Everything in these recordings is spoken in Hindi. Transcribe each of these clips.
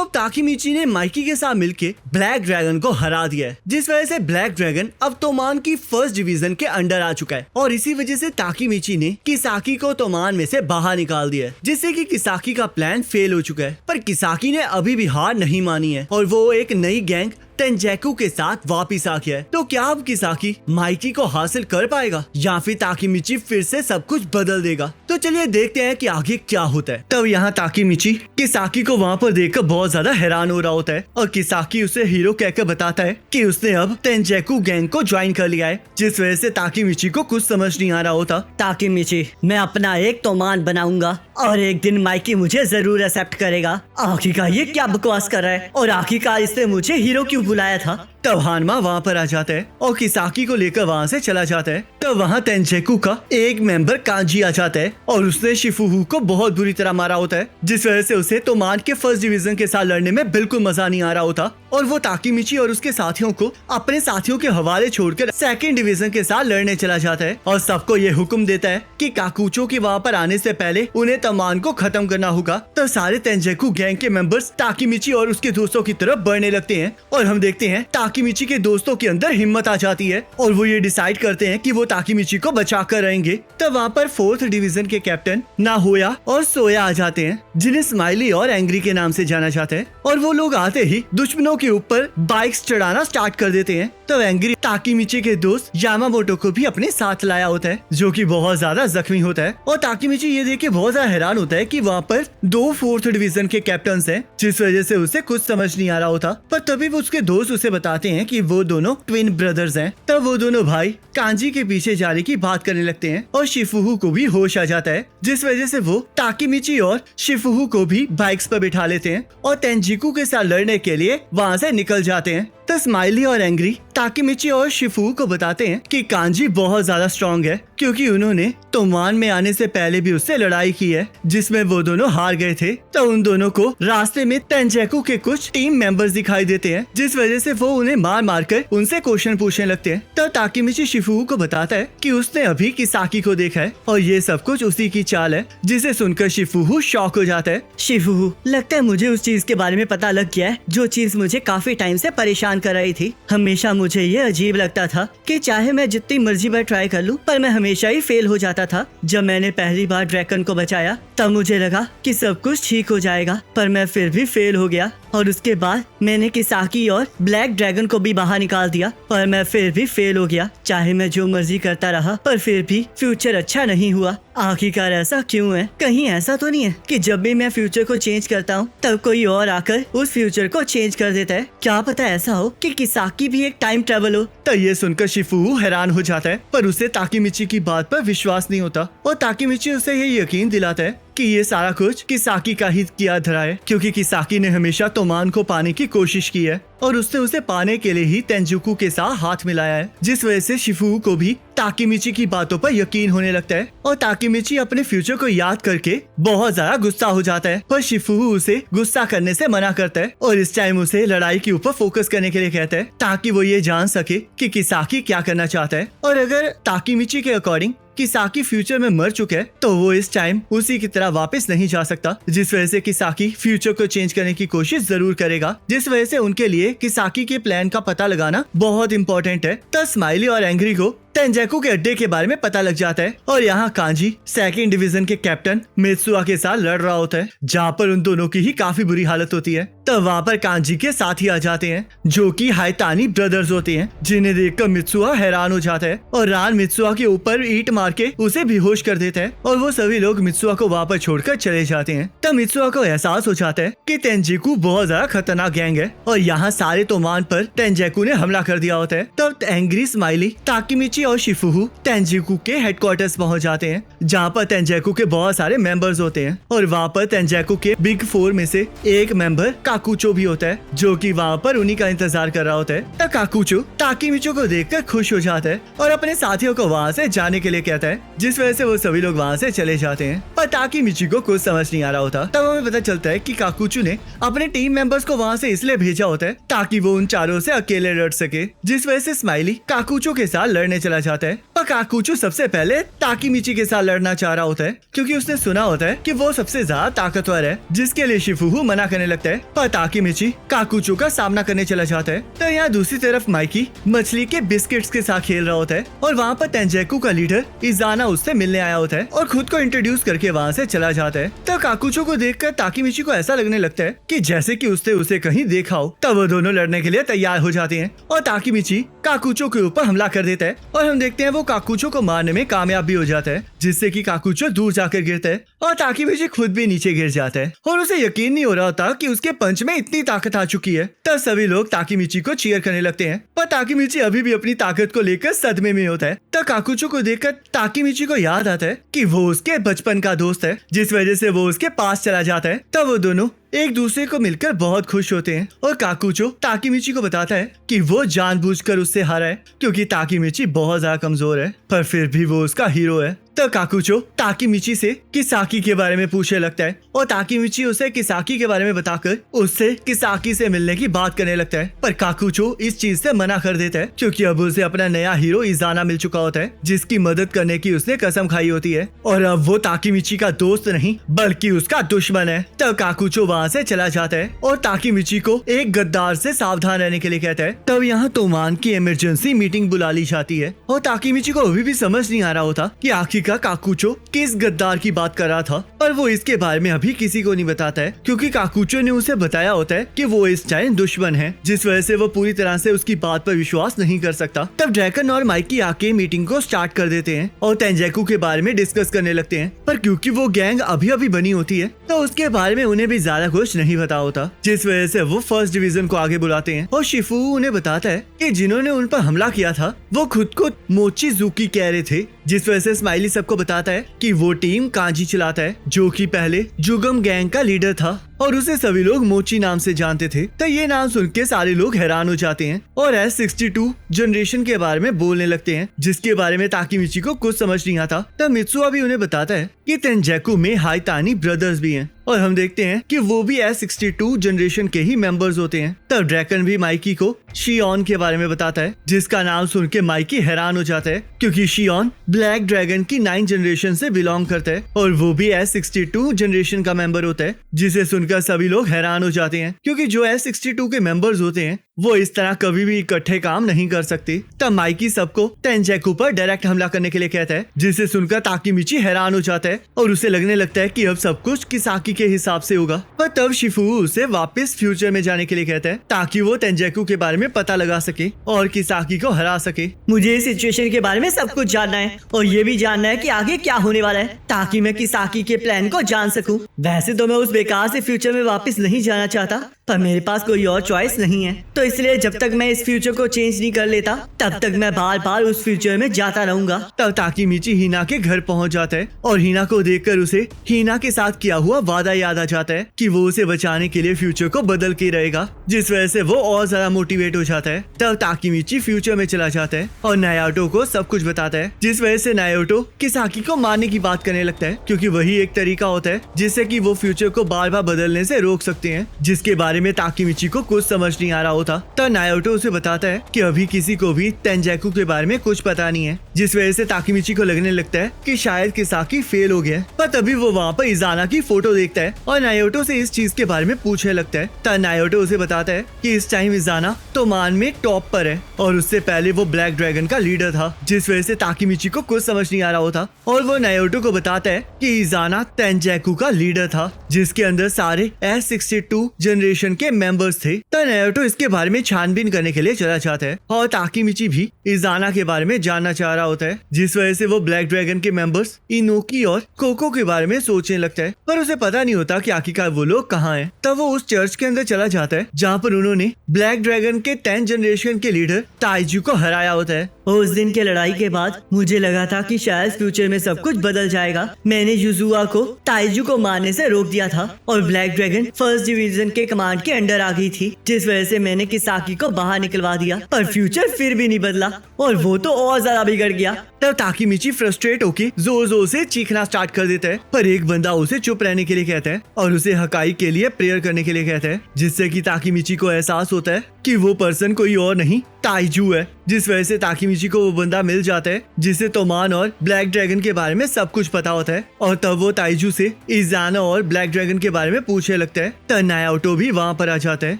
अब ताकीमिची ने माइकी के साथ मिलके ब्लैक ड्रैगन को हरा दिया है, जिस वजह से ब्लैक ड्रैगन अब तोमान की फर्स्ट डिवीजन के अंडर आ चुका है। और इसी वजह से ताकीमिची ने किसाकी को तोमान में से बाहर निकाल दिया है, जिससे कि किसाकी का प्लान फेल हो चुका है। पर किसाकी ने अभी भी हार नहीं मानी है और वो एक नई गैंग तेंजेकू के साथ वापिस आ गया है। तो क्या अब किसाकी माइकी को हासिल कर पाएगा या फिर ताकीमिची फिर से सब कुछ बदल देगा? तो चलिए देखते हैं कि आगे क्या होता है। तब यहाँ ताकीमिची किसाकी को वहाँ पर देखकर बहुत ज्यादा हैरान हो रहा होता है और किसाकी उसे हीरो कहकर बताता है कि उसने अब तेंजेकू गैंग को ज्वाइन कर लिया है, जिस वजह से ताकीमिची को कुछ समझ नहीं आ रहा होता। ताकीमिची, मैं अपना एक तोमान बनाऊंगा और एक दिन माइकी मुझे जरूर एक्सेप्ट करेगा। आखिरकार ये क्या बकवास कर रहा है और आखिरकार इसने मुझे हीरो क्यों बुलाया था? तब हानमा वहाँ पर आ जाता है और किसाकी को लेकर वहाँ से चला जाता है। तब वहाँ तेंजेकू का एक मेंबर कांजी आ जाता है और उसने शिफुहू को बहुत बुरी तरह मारा होता है, जिस वजह से उसे तोमान के फर्स्ट डिवीजन के साथ लड़ने में बिल्कुल मजा नहीं आ रहा होता और वो ताकीमिची और उसके साथियों को अपने साथियों के हवाले छोड़कर सेकंड डिवीजन के साथ लड़ने चला जाता है और सबको ये हुक्म देता है कि काकुचो के वहाँ पर आने से पहले उन्हें तोमान को खत्म करना होगा। तो सारे तेंजेकू गैंग के मेंबर्स ताकीमिची और उसके दोस्तों की तरफ बढ़ने लगते हैं और हम देखते हैं ताकीमिची के दोस्तों के अंदर हिम्मत आ जाती है और वो ये डिसाइड करते हैं कि वो ताकीमिची को बचा कर रहेंगे। तब वहाँ पर फोर्थ डिवीजन के कैप्टन नाहोया और सोया आ जाते हैं, जिन्हें स्माइली और एंग्री के नाम से जाना जाता है। और वो लोग आते ही दुश्मनों के ऊपर बाइक्स चढ़ाना स्टार्ट कर देते हैं। तब एंग्री ताकीमिची के दोस्त यामामोटो को भी अपने साथ लाया होता है, जो कि बहुत ज्यादा जख्मी होता है। और ताकीमिची ये देख के बहुत ज्यादा हैरान होता है कि वहाँ पर 2 फोर्थ डिवीजन के कैप्टन हैं, जिस वजह से उसे कुछ समझ नहीं आ रहा होता। पर तभी उसके दोस्त उसे बताते हैं कि वो दोनों ट्विन ब्रदर्स हैं। तब वो दोनों भाई कांजी के पीछे जाने की बात करने लगते हैं और शिफुहू को भी होश आ जाता है, जिस वजह से वो ताकीमिची और शिफुहू को भी बाइक्स पर बिठा लेते हैं और तेंजिकू के साथ लड़ने के लिए वहाँ से निकल जाते हैं। तो स्माइली और एंग्री ताकीमिची और शिफुहू को बताते हैं कि कांजी बहुत ज्यादा स्ट्रॉन्ग है, क्योंकि उन्होंने तोमान में आने से पहले भी उससे लड़ाई की है, जिसमें वो दोनों हार गए थे। तो उन दोनों को रास्ते में तेंजेकू के कुछ टीम मेंबर्स दिखाई देते हैं, जिस वजह से वो उन्हें मार मार कर उनसे क्वेश्चन पूछने लगते हैं। तो ताकीमिची शिफुहू को बताता है कि उसने अभी किसाकी को देखा है और ये सब कुछ उसी की चाल है, जिसे सुनकर शिफुहू शॉक हो जाता है। शिफुहू, लगता है मुझे उस चीज के बारे में पता लग गया है जो चीज मुझे काफी टाइम से परेशान कर रही थी। हमेशा मुझे ये अजीब लगता था कि चाहे मैं जितनी मर्जी बार ट्राई कर लूं, पर मैं हमेशा ही फेल हो जाता था। जब मैंने पहली बार ड्रैगन को बचाया तब मुझे लगा कि सब कुछ ठीक हो जाएगा, पर मैं फिर भी फेल हो गया। और उसके बाद मैंने किसाकी और ब्लैक ड्रैगन को भी बाहर निकाल दिया, पर मैं फिर भी फेल हो गया। चाहे मैं जो मर्जी करता रहा, पर फिर भी फ्यूचर अच्छा नहीं हुआ। आखिरकार ऐसा क्यों है? कहीं ऐसा तो नहीं है कि जब भी मैं फ्यूचर को चेंज करता हूँ तब कोई और आकर उस फ्यूचर को चेंज कर देता है? क्या पता ऐसा हो कि किसाकी भी एक टाइम ट्रेवल हो। तो ये सुनकर शिफुहू हैरान हो जाता है, पर उसे ताकीमिची की बात पर विश्वास नहीं होता और ताकीमिची उसे ये यकीन दिलाता है कि ये सारा कुछ किसाकी का ही किया धरा है, क्योंकि किसाकी ने हमेशा तोमान को पाने की कोशिश की है और उसने उसे पाने के लिए ही तेंजुकू के साथ हाथ मिलाया है, जिस वजह से शिफुहू को भी ताकीमिची की बातों पर यकीन होने लगता है और ताकीमिची अपने फ्यूचर को याद करके बहुत ज्यादा गुस्सा हो जाता है। पर शिफुहू उसे गुस्सा करने से मना करता है और इस टाइम उसे लड़ाई के ऊपर फोकस करने के लिए कहता है, ताकि वो ये जान सके कि किसाकी क्या करना चाहता है। और अगर ताकीमिची के अकॉर्डिंग किसाकी फ्यूचर में मर चुका है तो वो इस टाइम उसी की तरह वापस नहीं जा सकता, जिस वजह से किसाकी फ्यूचर को चेंज करने की कोशिश जरूर करेगा, जिस वजह से उनके लिए किसाकी के प्लान का पता लगाना बहुत इम्पोर्टेंट है। तो स्माइली और एंग्री को तेंजेकू के अड्डे के बारे में पता लग जाता है और यहाँ कांजी सेकंड डिवीजन के कैप्टन मित्सुआ के साथ लड़ रहा होता है, जहाँ पर उन दोनों की ही काफी बुरी हालत होती है। तब वहाँ पर कांजी के साथी आ जाते हैं, जो कि हाइतानी ब्रदर्स होते हैं, जिन्हें देखकर मित्सुआ हैरान हो जाता है और रान मित्सुआ के ऊपर ईंट मार के उसे बेहोश कर देता है और वो सभी लोग मित्सुआ को वहाँ पर छोड़कर चले जाते हैं। तब मित्सुआ को एहसास हो जाता है कि तेंजेकू बहुत ज्यादा खतरनाक गैंग है और यहाँ सारे तोमान पर तेंजेकू ने हमला कर दिया होता है। तब एंग्री, स्माइली, ताकीमिची और शिफुहू तेंजेकू के हेडक्वार्टर्स पहुंच जाते हैं, जहाँ पर तेंजेकू के बहुत सारे मेंबर्स होते हैं और वहाँ पर तेंजेकू के बिग 4 में से एक मेंबर काकुचो भी होता है, जो कि वहाँ पर उन्हीं का इंतजार कर रहा होता है। तब काकुचो ताकीमिची को देखकर खुश हो जाता है और अपने साथियों को वहाँ से जाने के लिए कहता है, जिस वजह से वो सभी लोग वहाँ से चले जाते हैं। पर ताकीमिची को कुछ समझ नहीं आ रहा होता। तब हमें पता चलता है कि काकुचो ने अपने टीम मेंबर्स को वहाँ से इसलिए भेजा होता है ताकि वो उन चारों से अकेले लड़ सके, जिस वजह से स्माइली काकुचो के साथ लड़ने चला जाता है। पर पर काकुचो सबसे पहले ताकीमिची के साथ लड़ना चाह रहा होता है क्योंकि उसने सुना होता है कि वो सबसे ज्यादा ताकतवर है, जिसके लिए शिफुहु मना करने लगता है। पर ताकीमिची काकुचो का सामना करने चला जाता है। तो यहाँ दूसरी तरफ माइकी मछली के बिस्किट्स के साथ खेल रहा होता है और वहाँ पर तेंजेकु का लीडर इजाना उससे मिलने आया होता है और खुद को इंट्रोड्यूस करके वहाँ से चला जाता है। तो काकुचो को देखकर ताकीमिची को ऐसा लगने लगता है कि जैसे कि उसने उसे कहीं देखा हो। तब वो दोनों लड़ने के लिए तैयार हो जाते हैं और ताकीमिची काकुचो के ऊपर हमला कर देता है और हम देखते हैं वो काकुचो को मारने में कामयाब भी हो जाता है, जिससे कि काकुचो दूर जाकर गिरता है और ताकीमिची खुद भी नीचे गिर जाता है और उसे यकीन नहीं हो रहा होता कि उसके पंच में इतनी ताकत आ चुकी है। तब सभी लोग ताकीमिची को चीयर करने लगते हैं, पर ताकीमिची अभी भी अपनी ताकत को लेकर सदमे में होता है। तब काकुचो को देखकर ताकीमिची को याद आता है कि वो उसके बचपन का दोस्त है, जिस वजह से वो उसके पास चला जाता है। तब वो दोनों एक दूसरे को मिलकर बहुत खुश होते हैं और काकुचो ताकीमिची को बताता है कि वो जानबूझकर उससे हारा है क्योंकि ताकीमिची बहुत ज्यादा कमजोर है, पर फिर भी वो उसका हीरो है। तो काकुचो ताकीमिची से किसाकी के बारे में पूछने लगता है और ताकीमिची उसे किसाकी के बारे में बताकर उससे किसाकी से मिलने की बात करने लगता है, पर काकुचो इस चीज से मना कर देता है क्योंकि अब उसे अपना नया हीरो इजाना मिल चुका होता है, जिसकी मदद करने की उसने कसम खाई होती है और अब वो ताकीमिची का दोस्त नहीं बल्कि उसका दुश्मन है। तब काकुचो वहाँ से चला जाता है और ताकीमिची को एक गद्दार से सावधान रहने के लिए कहता है। तब यहाँ तोमान की इमरजेंसी मीटिंग बुला ली जाती है और ताकीमिची को अभी भी समझ नहीं आ रहा होता कि आखिर का काकुचो किस गद्दार की बात कर रहा था, पर वो इसके बारे में अभी किसी को नहीं बताता है क्योंकि काकुचो ने उसे बताया होता है कि वो इस टाइम दुश्मन है, जिस वजह से वो पूरी तरह से उसकी बात पर विश्वास नहीं कर सकता। तब ड्रैकन और माइकी आके मीटिंग को स्टार्ट कर देते हैं और तेंजेकु के बारे में डिस्कस करने लगते हैं, पर क्योंकि वो गैंग अभी अभी बनी होती है तो उसके बारे में उन्हें भी ज्यादा कुछ नहीं पता होता, जिस वजह से वो फर्स्ट डिवीजन को आगे बुलाते हैं और शिफुहु उन्हें बताता है कि जिन्होंने उन पर हमला किया था वो खुद को मोचिजुकी कह रहे थे, जिस वजह से स्माइली सबको बताता है कि वो टीम कांजी चलाता है जो कि पहले जुगम गैंग का लीडर था और उसे सभी लोग मोची नाम से जानते थे। तो ये नाम सुन के सारे लोग हैरान हो जाते हैं और S62 जनरेशन के बारे में बोलने लगते हैं, जिसके बारे में ताकीमिची को कुछ समझ नहीं आता। तब मित्सुआ भी उन्हें बताता है कि तेंजेकु में हाइतानी ब्रदर्स भी हैं और हम देखते हैं कि वो भी S62 जनरेशन के ही मेंबर्स होते हैं। तब ड्रैकन भी माइकी को शियोन के बारे में बताता है, जिसका नाम सुन के माइकी हैरान हो जाता है क्योंकि शियोन ब्लैक ड्रैगन की 9 जनरेशन से बिलोंग करता है और वो भी S62 जनरेशन का मेंबर होता है, जिसे सुनकर सभी लोग हैरान हो जाते हैं क्योंकि जो S62 के मेंबर्स होते हैं वो इस तरह कभी भी इकट्ठे काम नहीं कर सकते। तब माइकी सबको तेंजेकु पर डायरेक्ट हमला करने के लिए कहता है, जिसे सुनकर ताकीमिची हैरान हो जाता है और उसे लगने लगता है कि अब सब कुछ किसाकी के हिसाब से होगा। पर तब शिफुहु उसे वापस फ्यूचर में जाने के लिए कहता है ताकि वो तेंजेकु के बारे में पता लगा सके और किसाकी को हरा सके। मुझे इस सिचुएशन के बारे में सब कुछ जानना है और ये भी जानना है कि आगे क्या होने वाला है ताकि मैं किसाकी के प्लान को जान सकूं। वैसे तो मैं उस बेकार से फ्यूचर में वापस नहीं जाना चाहता, पर मेरे पास कोई और चॉइस नहीं है, तो इसलिए जब तक मैं इस फ्यूचर को चेंज नहीं कर लेता तब तक मैं बार बार उस फ्यूचर में जाता रहूंगा। तब ताकीमिची हिना के घर पहुंच जाता है और हिना को देखकर उसे हिना के साथ किया हुआ वादा याद आ जाता है कि वो उसे बचाने के लिए फ्यूचर को बदल के रहेगा, जिस वजह से वो और ज्यादा मोटिवेट हो जाता है। तब ताकीमिची फ्यूचर में चला जाता है और नायोटो को सब कुछ बताता है, जिस वजह से नायोटो किसाकी को मारने की बात करने लगता है क्योंकि वही एक तरीका होता है जिससे कि वो फ्यूचर को बार बार बदलने से रोक सकते हैं, जिसके बारे में ताकीमिची को कुछ समझ नहीं आ रहा होता। तब नायोटो उसे बताता है कि अभी किसी को भी तेंजेकु के बारे में कुछ पता नहीं है, जिस वजह से ताकीमिची को लगने लगता है कि शायद किसाकी फेल हो गया। पर तभी वो वहाँ पर इजाना की फोटो देखता है और नायोटो से इस चीज के बारे में पूछने लगता है। तब नायोटो उसे बताता है कि इस टाइम इजाना तोमान में टॉप पर है और उससे पहले वो ब्लैक ड्रैगन का लीडर था, जिस वजह से ताकीमिची को कुछ समझ नहीं आ रहा होता और वो नायोटो को बताता है कि इजाना तेंजेकु का लीडर था जिसके अंदर सारे S62 जनरेशन के मेंबर्स थे। तो नायोटो इसके बारे में छानबीन करने के लिए चला जाता है और ताकीमिची भी इजाना के बारे में जानना चाह रहा होता है, जिस वजह से वो ब्लैक ड्रैगन के मेंबर्स इनोकी और कोको के बारे में सोचने लगता है, पर उसे पता नहीं होता कि आखिरकार वो लोग कहाँ हैं। तब वो उस चर्च के अंदर चला जाता है जहाँ पर उन्होंने ब्लैक ड्रैगन के 10 जनरेशन के लीडर ताइजू को हराया होता है। उस दिन के लड़ाई के बाद मुझे लगा था कि शायद फ्यूचर में सब कुछ बदल जाएगा। मैंने युजुआ को ताइजू को मारने से रोक दिया था और ब्लैक ड्रैगन फर्स्ट डिवीजन के कमांड के अंडर आ गई थी, जिस वजह से मैंने किसाकी को बाहर निकलवा दिया, पर फ्यूचर फिर भी नहीं बदला और वो तो और ज्यादा बिगड़ गया। तब ताकीमिची फ्रस्ट्रेट होके जोर जोर से चीखना स्टार्ट कर देता है, पर एक बंदा उसे चुप रहने के लिए कहता है और उसे हकाई के लिए प्रेयर करने के लिए कहता है, जिससे कि ताकीमिची को एहसास होता है कि वो पर्सन कोई और नहीं ताइजू है, जिस वजह से ताकीमिची को वो बंदा मिल जाता है जिसे तोमान और ब्लैक ड्रैगन के बारे में सब कुछ पता होता है। और तब वो ताइजू से इजाना और ब्लैक ड्रैगन के बारे में पूछने लगता है। तब नायाटो भी वहाँ पर आ जाता है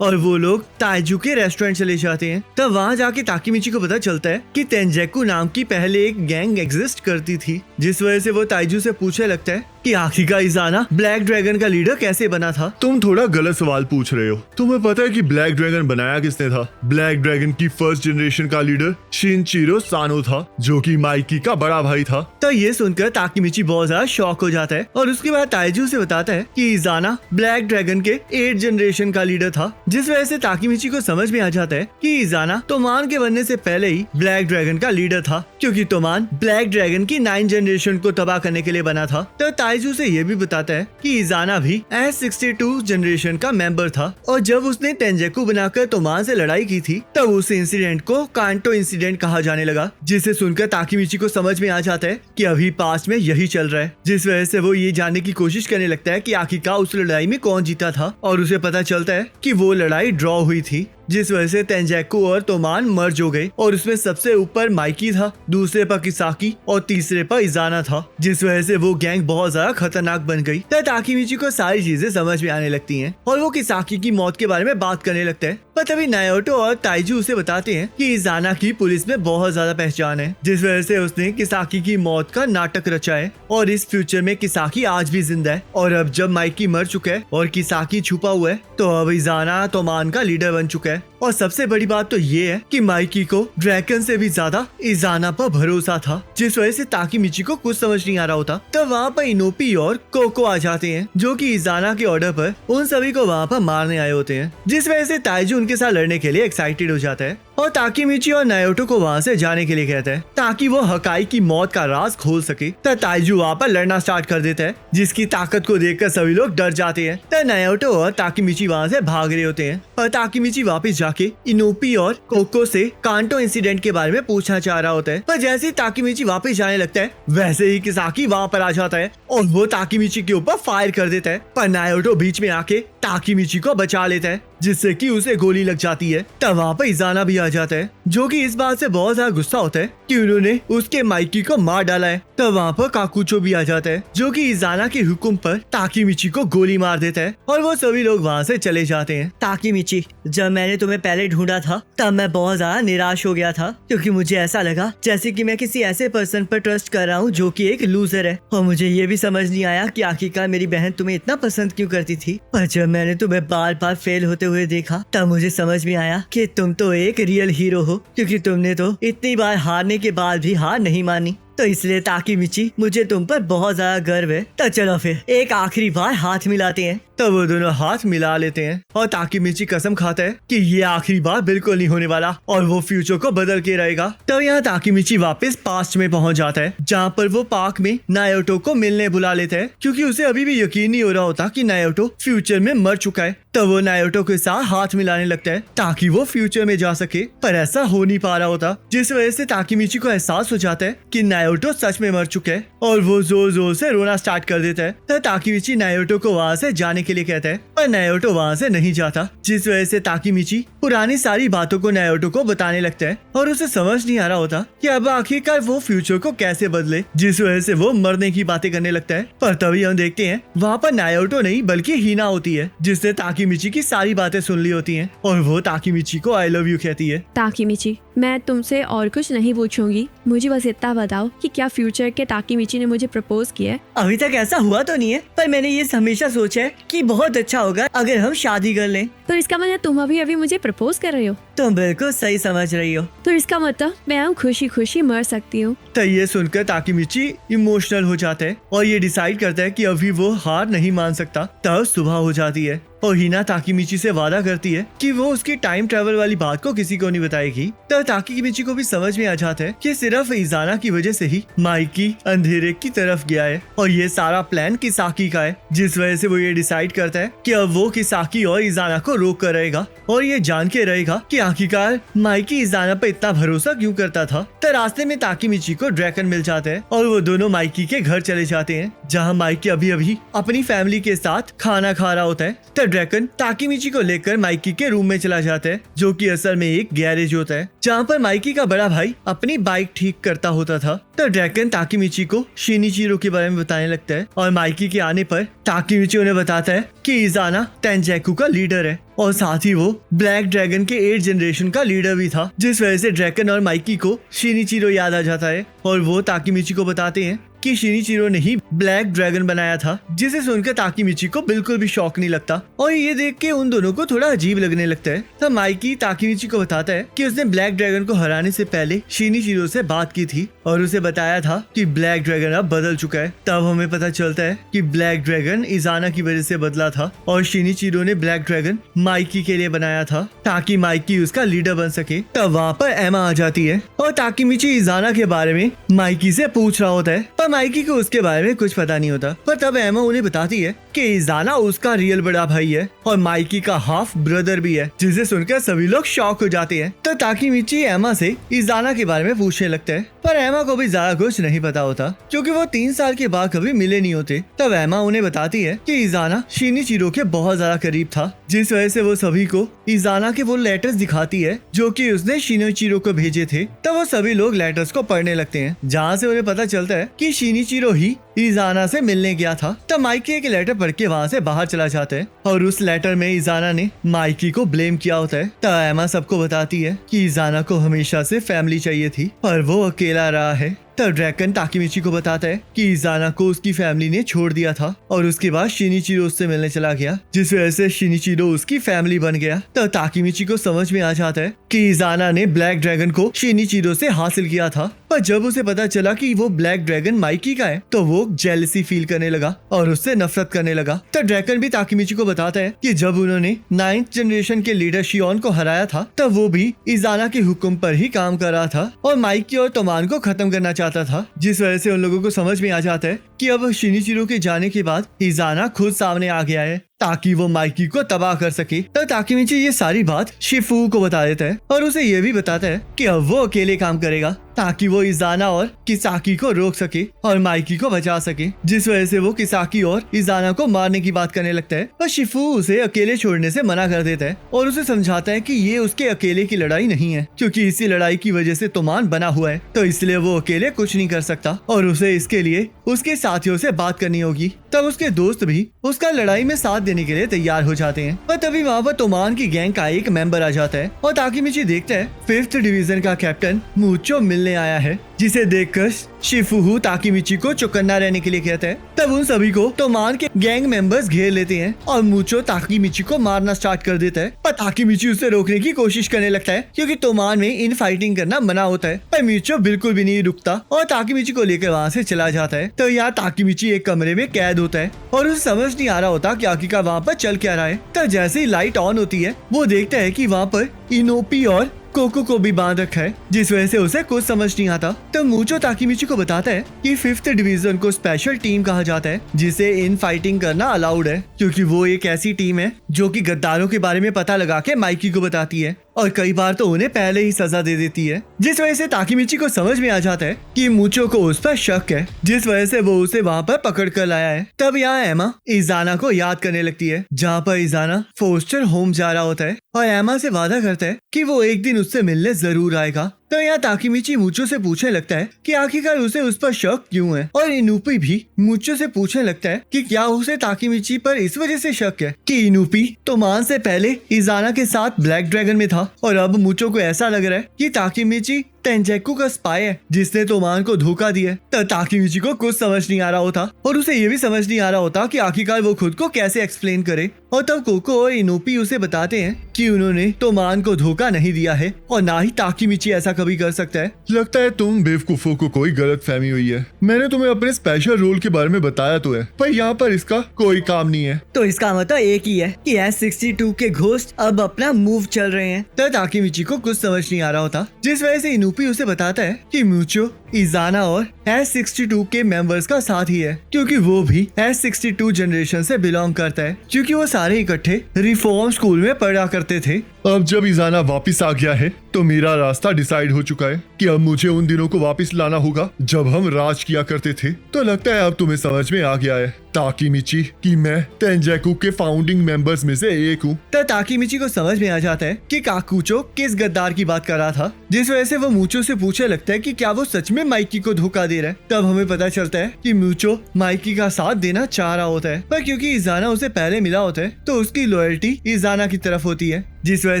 और वो लोग ताइजू के रेस्टोरेंट चले जाते हैं। तब वहाँ जाके ताकीमिची को पता चलता है कि तेंजेकु नाम की पहले एक गैंग एग्जिस्ट करती थी, जिस वजह से वो ताइजू से पूछने लगता है कि आखिरकार इजाना ब्लैक ड्रैगन का लीडर कैसे बना था। तुम थोड़ा गलत सवाल पूछ रहे हो। तुम्हें पता है कि ब्लैक ड्रैगन बनाया किसने था? ब्लैक ड्रैगन की फर्स्ट जनरेशन का लीडर शिनचिरो सानो था, जो कि माइकी का बड़ा भाई था। तो ये सुनकर ताकीमिची बहुत ज्यादा शॉक हो जाता है और उसके बाद ताइजू से बताता है कि इजाना ब्लैक ड्रैगन के 8 जनरेशन का लीडर था, जिस वजह से ताकीमिची को समझ में आ जाता है कि इजाना तोमान के बनने से पहले ही ब्लैक ड्रैगन का लीडर था, क्योंकि तोमान ब्लैक ड्रैगन की 9 जनरेशन को तबाह करने के लिए बना था। तो ताइजू से ये भी बताता है कि इजाना भी S62 जनरेशन का मेंबर था और जब उसने तेंजेकु बनाकर तोमान से लड़ाई की थी तब उस इंसिडेंट को कांटो इंसिडेंट कहा जाने लगा, जिसे सुनकर ताकीमिची को समझ में आ जाता है कि अभी पास्ट में यही चल रहा है, जिस वजह से वो ये जानने की कोशिश करने लगता है कि आखिरकार उस लड़ाई में कौन जीता था। और उसे पता चलता है कि वो लड़ाई ड्रॉ हुई थी, जिस वजह से तेंजेकु और तोमान मर्ज हो गए और उसमें सबसे ऊपर माइकी था, दूसरे पर किसाकी और तीसरे पर इजाना था, जिस वजह से वो गैंग बहुत ज्यादा खतरनाक बन गई। तब ताकीमिची को सारी चीजें समझ में आने लगती हैं और वो किसाकी की मौत के बारे में बात करने लगता है। पर तभी नायोटो और ताइजू उसे बताते हैं कि इजाना की पुलिस में बहुत ज्यादा पहचान है, जिस वजह से उसने किसाकी की मौत का नाटक रचा है और इस फ्यूचर में किसाकी आज भी जिंदा है। और अब जब माइकी मर चुका है और किसाकी छुपा हुआ है तो अब इजाना तोमान का लीडर बन चुका है। और सबसे बड़ी बात तो ये है कि माइकी को ड्रैगन से भी ज्यादा इजाना पर भरोसा था, जिस वजह से ताकीमिची को कुछ समझ नहीं आ रहा होता। तब वहाँ पर इनोपी और कोको आ जाते हैं, जो कि इजाना के ऑर्डर पर उन सभी को वहाँ पर मारने आए होते हैं, जिस वजह से ताइजू उनके साथ लड़ने के लिए एक्साइटेड हो जाता है और ताकीमिची और नायोटो को वहाँ से जाने के लिए कहता है ताकि वो हकाई की मौत का राज खोल सके। तब ताइजू वहाँ पर लड़ना स्टार्ट कर देता है, जिसकी ताकत को देखकर सभी लोग डर जाते हैं। तब नायोटो और ताकीमिची वहाँ से भाग रहे होते हैं और ताकीमिची वापस जाके इनोपी और कोको से कांटो इंसिडेंट के बारे में पूछना चाह रहा होता है। पर जैसे ही ताकीमिची वापस जाने लगता है वैसे ही किसाकी वहाँ पर आ जाता है और वो ताकीमिची के ऊपर फायर कर देता है, पर नायोटो बीच में आके ताकीमिची को बचा लेता है, जिससे कि उसे गोली लग जाती है। तब वहाँ पर इजाना भी आ जाता है, जो कि इस बात से बहुत ज्यादा गुस्सा होता है कि उन्होंने उसके माइकी को मार डाला है। तब वहाँ पर काकुचो भी आ जाता है, जो कि इजाना के हुक्म पर ताकीमिची को गोली मार देता है और वो सभी लोग वहाँ से चले जाते हैं। ताकीमिची, जब मैंने तुम्हें पहले ढूंढा था तब मैं बहुत ज्यादा निराश हो गया था, क्योंकि मुझे ऐसा लगा जैसे कि मैं किसी ऐसे पर्सन पर ट्रस्ट कर रहा हूँ जो कि एक लूजर है। और मुझे ये भी समझ नहीं आया कि आखिरकार मेरी बहन तुम्हें इतना पसंद क्यों करती थी। पर जब मैंने तुम्हें बार बार फेल होते हुए देखा तब मुझे समझ में आया कि तुम तो एक रियल हीरो हो, क्योंकि तुमने तो इतनी बार हारने के बाद भी हार नहीं मानी। तो इसलिए ताकीमिची, मुझे तुम पर बहुत ज्यादा गर्व है। तो चलो फिर एक आखिरी बार हाथ मिलाते हैं। तब वो दोनों हाथ मिला लेते हैं और ताकीमिची कसम खाता है कि ये आखिरी बार बिल्कुल नहीं होने वाला और वो फ्यूचर को बदल के रहेगा। तब यहाँ ताकीमिची वापस पास्ट में पहुंच जाता है, जहाँ पर वो पार्क में नायोटो को मिलने बुला लेता है, क्योंकि उसे अभी भी यकीन नहीं हो रहा होता कि नायोटो फ्यूचर में मर चुका है। तब वो नायोटो के साथ हाथ मिलाने लगता है ताकि वो फ्यूचर में जा सके, पर ऐसा हो नहीं पा रहा होता, जिस वजह से ताकीमिची को एहसास हो जाता है कि नायोटो सच में मर चुका है और वो जोर जोर से रोना स्टार्ट कर देता है। तब ताकीमिची नायोटो को वहाँ से जाने के लिए कहता है, पर नायोटो वहाँ से नहीं जाता, जिस वजह से ताकीमिची पुरानी सारी बातों को नायोटो को बताने लगता है और उसे समझ नहीं आ रहा होता कि अब आखिरकार वो फ्यूचर को कैसे बदले, जिस वजह से वो मरने की बातें करने लगता है। पर तभी हम देखते हैं वहाँ पर नायोटो नहीं बल्कि हिना होती है, जिसने ताकीमिची की सारी बातें सुन ली होती हैं और वो ताकीमिची को आई लव यू कहती है। ताकीमिची, मैं तुमसे और कुछ नहीं पूछूंगी, मुझे बस इतना बताओ कि क्या फ्यूचर के ताकीमिची ने मुझे प्रपोज किया है? अभी तक ऐसा हुआ तो नहीं है, पर मैंने ये हमेशा सोचा है कि बहुत अच्छा होगा अगर हम शादी कर लें। तो इसका मतलब तुम अभी मुझे प्रपोज कर रहे हो? तुम बिल्कुल सही समझ रही हो। तो इसका मतलब मैं खुशी खुशी मर सकती हूँ। तो ये सुनकर ताकीमिची इमोशनल हो जाता है और ये डिसाइड करता है कि अभी वो हार नहीं मान सकता। तब सुबह हो जाती है और हिना ताकीमिची से वादा करती है कि वो उसकी टाइम ट्रेवल वाली बात को किसी को नहीं बताएगी। तब ताकीमिची को भी समझ में आ जाता है कि सिर्फ इजाना की वजह से ही माइकी अंधेरे की तरफ गया है और ये सारा प्लान किसाकी का है, जिस वजह से वो ये डिसाइड करता है कि अब वो किसाकी और इजाना को रोक कर रहेगा और ये जान के रहेगा कि आखिरकार माइकी इजाना पर इतना भरोसा क्यों करता था। तो रास्ते में ताकीमिची को ड्रैगन मिल जाता है और वो दोनों माइकी के घर चले जाते हैं, जहाँ माइकी अभी अभी अपनी फैमिली के साथ खाना खा रहा होता है। तो तब ड्रैकन ताकीमिची को लेकर माइकी के रूम में चला जाता है, जो कि असल में एक गैरेज होता है जहाँ पर माइकी का बड़ा भाई अपनी बाइक ठीक करता होता था। तब ड्रैकन ताकीमिची को शिनिचिरो के बारे में बताने लगता है और माइकी के आने पर ताकीमिची उन्हें बताता है कि इजाना तेंजैकू का लीडर है और साथ ही वो ब्लैक ड्रैगन के 8 जनरेशन का लीडर भी था, जिस वजह से ड्रैकन और माइकी को शिनिचिरो याद आ जाता है और वो ताकीमिची को बताते हैं कि शिनिचिरो ने ही ब्लैक ड्रैगन बनाया था, जिसे सुनकर ताकीमिची को बिल्कुल भी शौक नहीं लगता और ये देख के उन दोनों को थोड़ा अजीब लगने लगता है। तब माइकी ताकीमिची को बताता है कि उसने ब्लैक ड्रैगन को हराने से पहले शिनिचिरो से बात की थी और उसे बताया था कि ब्लैक ड्रैगन अब बदल चुका है। तब हमें पता चलता है कि ब्लैक ड्रैगन इजाना की वजह से बदला था और शिनिचिरो ने ब्लैक ड्रैगन माइकी के लिए बनाया था ताकि माइकी उसका लीडर बन सके। तब वहाँ पर एमा आ जाती है और ताकीमिची इजाना के बारे में माइकी से पूछ रहा होता है, पर माइकी को उसके बारे में कुछ पता नहीं होता। पर तब एमा उन्हें बताती है कि इजाना उसका रियल बड़ा भाई है और माइकी का हाफ ब्रदर भी है, जिसे सुनकर सभी लोग शॉक हो जाते हैं। तो ताकीमिची एमा से इजाना के बारे में पूछने लगता है, पर एमा को भी ज्यादा कुछ नहीं पता होता क्योंकि वो 3 साल के बाद कभी मिले नहीं होते। तब एमा उन्हें बताती है कि इजाना शिनिचिरो के बहुत ज्यादा करीब था, जिस वजह से वो सभी को इजाना के वो लेटर्स दिखाती है जो कि उसने शिनिचिरो को भेजे थे। तब वो सभी लोग लेटर्स को पढ़ने लगते हैं, जहाँ से उन्हें पता चलता है कि शिनिचिरो ही इजाना से मिलने गया था। तब माइकी एक लेटर पढ़ के वहाँ से बाहर चला जाता है और उस लेटर में इजाना ने माइकी को ब्लेम किया होता है। तब एमा सबको बताती है कि इजाना को हमेशा से फैमिली चाहिए थी पर वो अकेला रहा है। तब ड्रैकन ताकीमिची को बताता है कि इजाना को उसकी फैमिली ने छोड़ दिया था और उसके बाद शिनिचिरो उससे मिलने चला गया, जिस वजह से शिनिचिरो उसकी फैमिली बन गया। तब ताकीमिची को समझ में आ जाता है कि इजाना ने ब्लैक ड्रैगन को शिनिचिरो से हासिल किया था, पर जब उसे पता चला कि वो ब्लैक ड्रैगन माइकी का है तो वो जेलसी फील करने लगा और उससे नफरत करने लगा। तब ड्रैकन भी ताकीमिची को बताता है कि जब उन्होंने 9th जनरेशन के लीडर शियोन को हराया था तब वो भी इजाना के हुक्म पर ही काम कर रहा था और माइकी और तोमान को खत्म करना चाहता था, जिस वजह से उन लोगों को समझ में आ जाता है कि अब शिनिचिरो के जाने के बाद इजाना खुद सामने आ गया है ताकि वो माइकी को तबाह कर सके। तब ताकीमिची ये सारी बात शिफू को बता देता है और उसे ये भी बताता है कि अब वो अकेले काम करेगा ताकि वो इजाना और किसाकी को रोक सके और माइकी को बचा सके, जिस वजह से वो किसाकी और इजाना को मारने की बात करने लगता है। पर शिफू उसे अकेले छोड़ने से मना कर देता है और उसे समझाता है कि ये उसके अकेले की लड़ाई नहीं है, क्योंकि इसी लड़ाई की वजह से तोमान बना हुआ है, तो इसलिए वो अकेले कुछ नहीं कर सकता और उसे इसके लिए उसके साथियों से बात करनी होगी। तब उसके दोस्त भी उसका लड़ाई में साथ देने के लिए तैयार हो जाते हैं। पर तभी वहाँ पर तोमान की गैंग का एक मेंबर आ जाता है और ताकीमिची देखता है 5th डिवीजन का कैप्टन मूचो मिलने आया है, जिसे देखकर शिफुहू ताकीमिची को चौकन्ना रहने के लिए कहता है। तब उन सभी को तोमान के गैंग मेंबर्स घेर लेते हैं और मूचो ताकीमिची को मारना स्टार्ट कर देता है, पर ताकीमिची उसे रोकने की कोशिश करने लगता है क्योंकि तोमान में इन फाइटिंग करना मना होता है। पर मूचो बिल्कुल भी नहीं रुकता और ताकीमिची को लेकर वहाँ से चला जाता है। तो यहाँ ताकीमिची एक कमरे में कैद होता है और उसे समझ नहीं आ रहा होता कि आखिरकार वहाँ पर चल क्या रहा है। तो जैसे ही लाइट ऑन होती है वो देखता है कि वहाँ पर इनोपी और कोको को भी बांध रखा है, जिस वजह से उसे कुछ समझ नहीं आता। तो मूचो ताकीमिची को बताता है कि 5th डिवीजन को स्पेशल टीम कहा जाता है, जिसे इन फाइटिंग करना अलाउड है, क्योंकि वो एक ऐसी टीम है जो कि गद्दारों के बारे में पता लगा के माइकी को बताती है और कई बार तो उन्हें पहले ही सजा दे देती है, जिस वजह से ताकीमिची को समझ में आ जाता है कि मूचो को उस पर शक है, जिस वजह से वो उसे वहाँ पर पकड़ कर लाया है। तब यहाँ एमा इजाना को याद करने लगती है, जहाँ पर इजाना फोस्टर होम जा रहा होता है और एमा से वादा करता है कि वो एक दिन उससे मिलने जरूर आएगा। तो यहाँ ताकीमिची मूचो से पूछने लगता है कि आखिरकार उसे उस पर शक क्यों है और इनुपी भी मूचो से पूछने लगता है कि क्या उसे ताकीमिची पर इस वजह से शक है कि इनुपी तोमान से पहले इजाना के साथ ब्लैक ड्रैगन में था और अब मूचो को ऐसा लग रहा है कि ताकीमिची तेंजैकू का स्पाई है जिसने तोमान को धोखा दिया। तो ताकीमिची को कुछ समझ नहीं आ रहा होता और उसे ये भी समझ नहीं आ रहा होता कि आखिरकार वो खुद को कैसे एक्सप्लेन करे। और तब कोको और इनोपी उसे बताते हैं कि उन्होंने तोमान को धोखा नहीं दिया है और ना ही ताकीमिची ऐसा कभी कर सकता है। लगता है तुम बेवकूफों को कोई गलत फहमी हुई है। मैंने तुम्हें अपने स्पेशल रोल के बारे में बताया तो है, पर यहाँ पर इसका कोई काम नहीं है। तो इसका मतलब एक ही है कि S62 के घोस्ट अब अपना मूव चल रहे हैं। तो ताकीमिची को कुछ समझ नहीं आ रहा होता, जिस वजह से इनुपी उसे बताता है कि मूचो इजाना और S62 के मेंबर्स का साथ ही है, क्योंकि वो भी S62 जनरेशन से बिलोंग करता है, क्योंकि वो सारे इकट्ठे रिफॉर्म स्कूल में पढ़ा करते थे। अब जब इजाना वापस आ गया है तो मेरा रास्ता डिसाइड हो चुका है कि अब मुझे उन दिनों को वापस लाना होगा जब हम राज किया करते थे। तो लगता है अब तुम्हें समझ में आ गया है ताकीमिची कि मैं तेंजैकू के फाउंडिंग मेंबर्स में से एक हूँ। तब ताकीमिची को समझ में आ जाता है कि काकुचो किस गद्दार की बात कर रहा था, जिस वजह से वो मूचो से पूछने लगता है कि क्या वो सच में माइकी को धोखा दे रहा है। तब हमें पता चलता है कि मूचो माइकी का साथ देना चाह रहा होता है, पर क्योंकि इजाना उसे पहले मिला होता है तो उसकी लॉयल्टी इजाना की तरफ होती है, जिस वजह